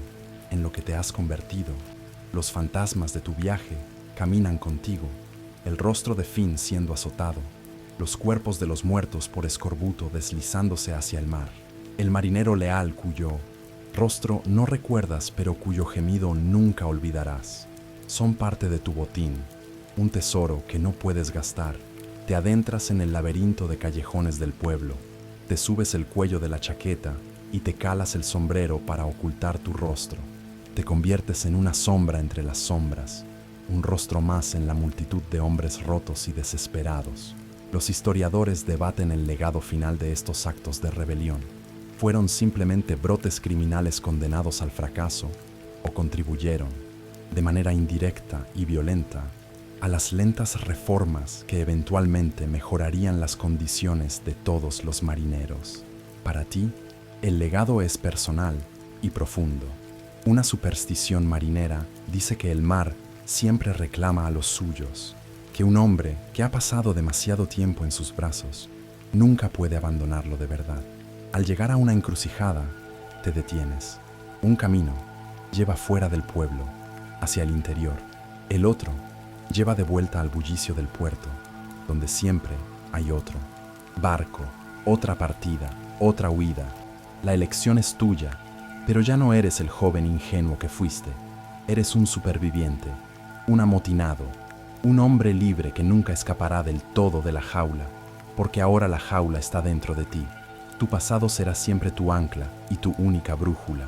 en lo que te has convertido? Los fantasmas de tu viaje caminan contigo, el rostro de Finn siendo azotado, los cuerpos de los muertos por escorbuto deslizándose hacia el mar. El marinero leal cuyo rostro no recuerdas pero cuyo gemido nunca olvidarás. Son parte de tu botín, un tesoro que no puedes gastar. Te adentras en el laberinto de callejones del pueblo, te subes el cuello de la chaqueta y te calas el sombrero para ocultar tu rostro. Te conviertes en una sombra entre las sombras, un rostro más en la multitud de hombres rotos y desesperados. Los historiadores debaten el legado final de estos actos de rebelión. ¿Fueron simplemente brotes criminales condenados al fracaso o contribuyeron, de manera indirecta y violenta, a las lentas reformas que eventualmente mejorarían las condiciones de todos los marineros? Para ti, el legado es personal y profundo. Una superstición marinera dice que el mar siempre reclama a los suyos, que un hombre que ha pasado demasiado tiempo en sus brazos nunca puede abandonarlo de verdad. Al llegar a una encrucijada, te detienes. Un camino lleva fuera del pueblo, hacia el interior. El otro lleva de vuelta al bullicio del puerto, donde siempre hay otro. Barco, otra partida, otra huida. La elección es tuya, pero ya no eres el joven ingenuo que fuiste. Eres un superviviente, un amotinado, Un hombre libre que nunca escapará del todo de la jaula, porque ahora la jaula está dentro de ti. Tu pasado será siempre tu ancla y tu única brújula.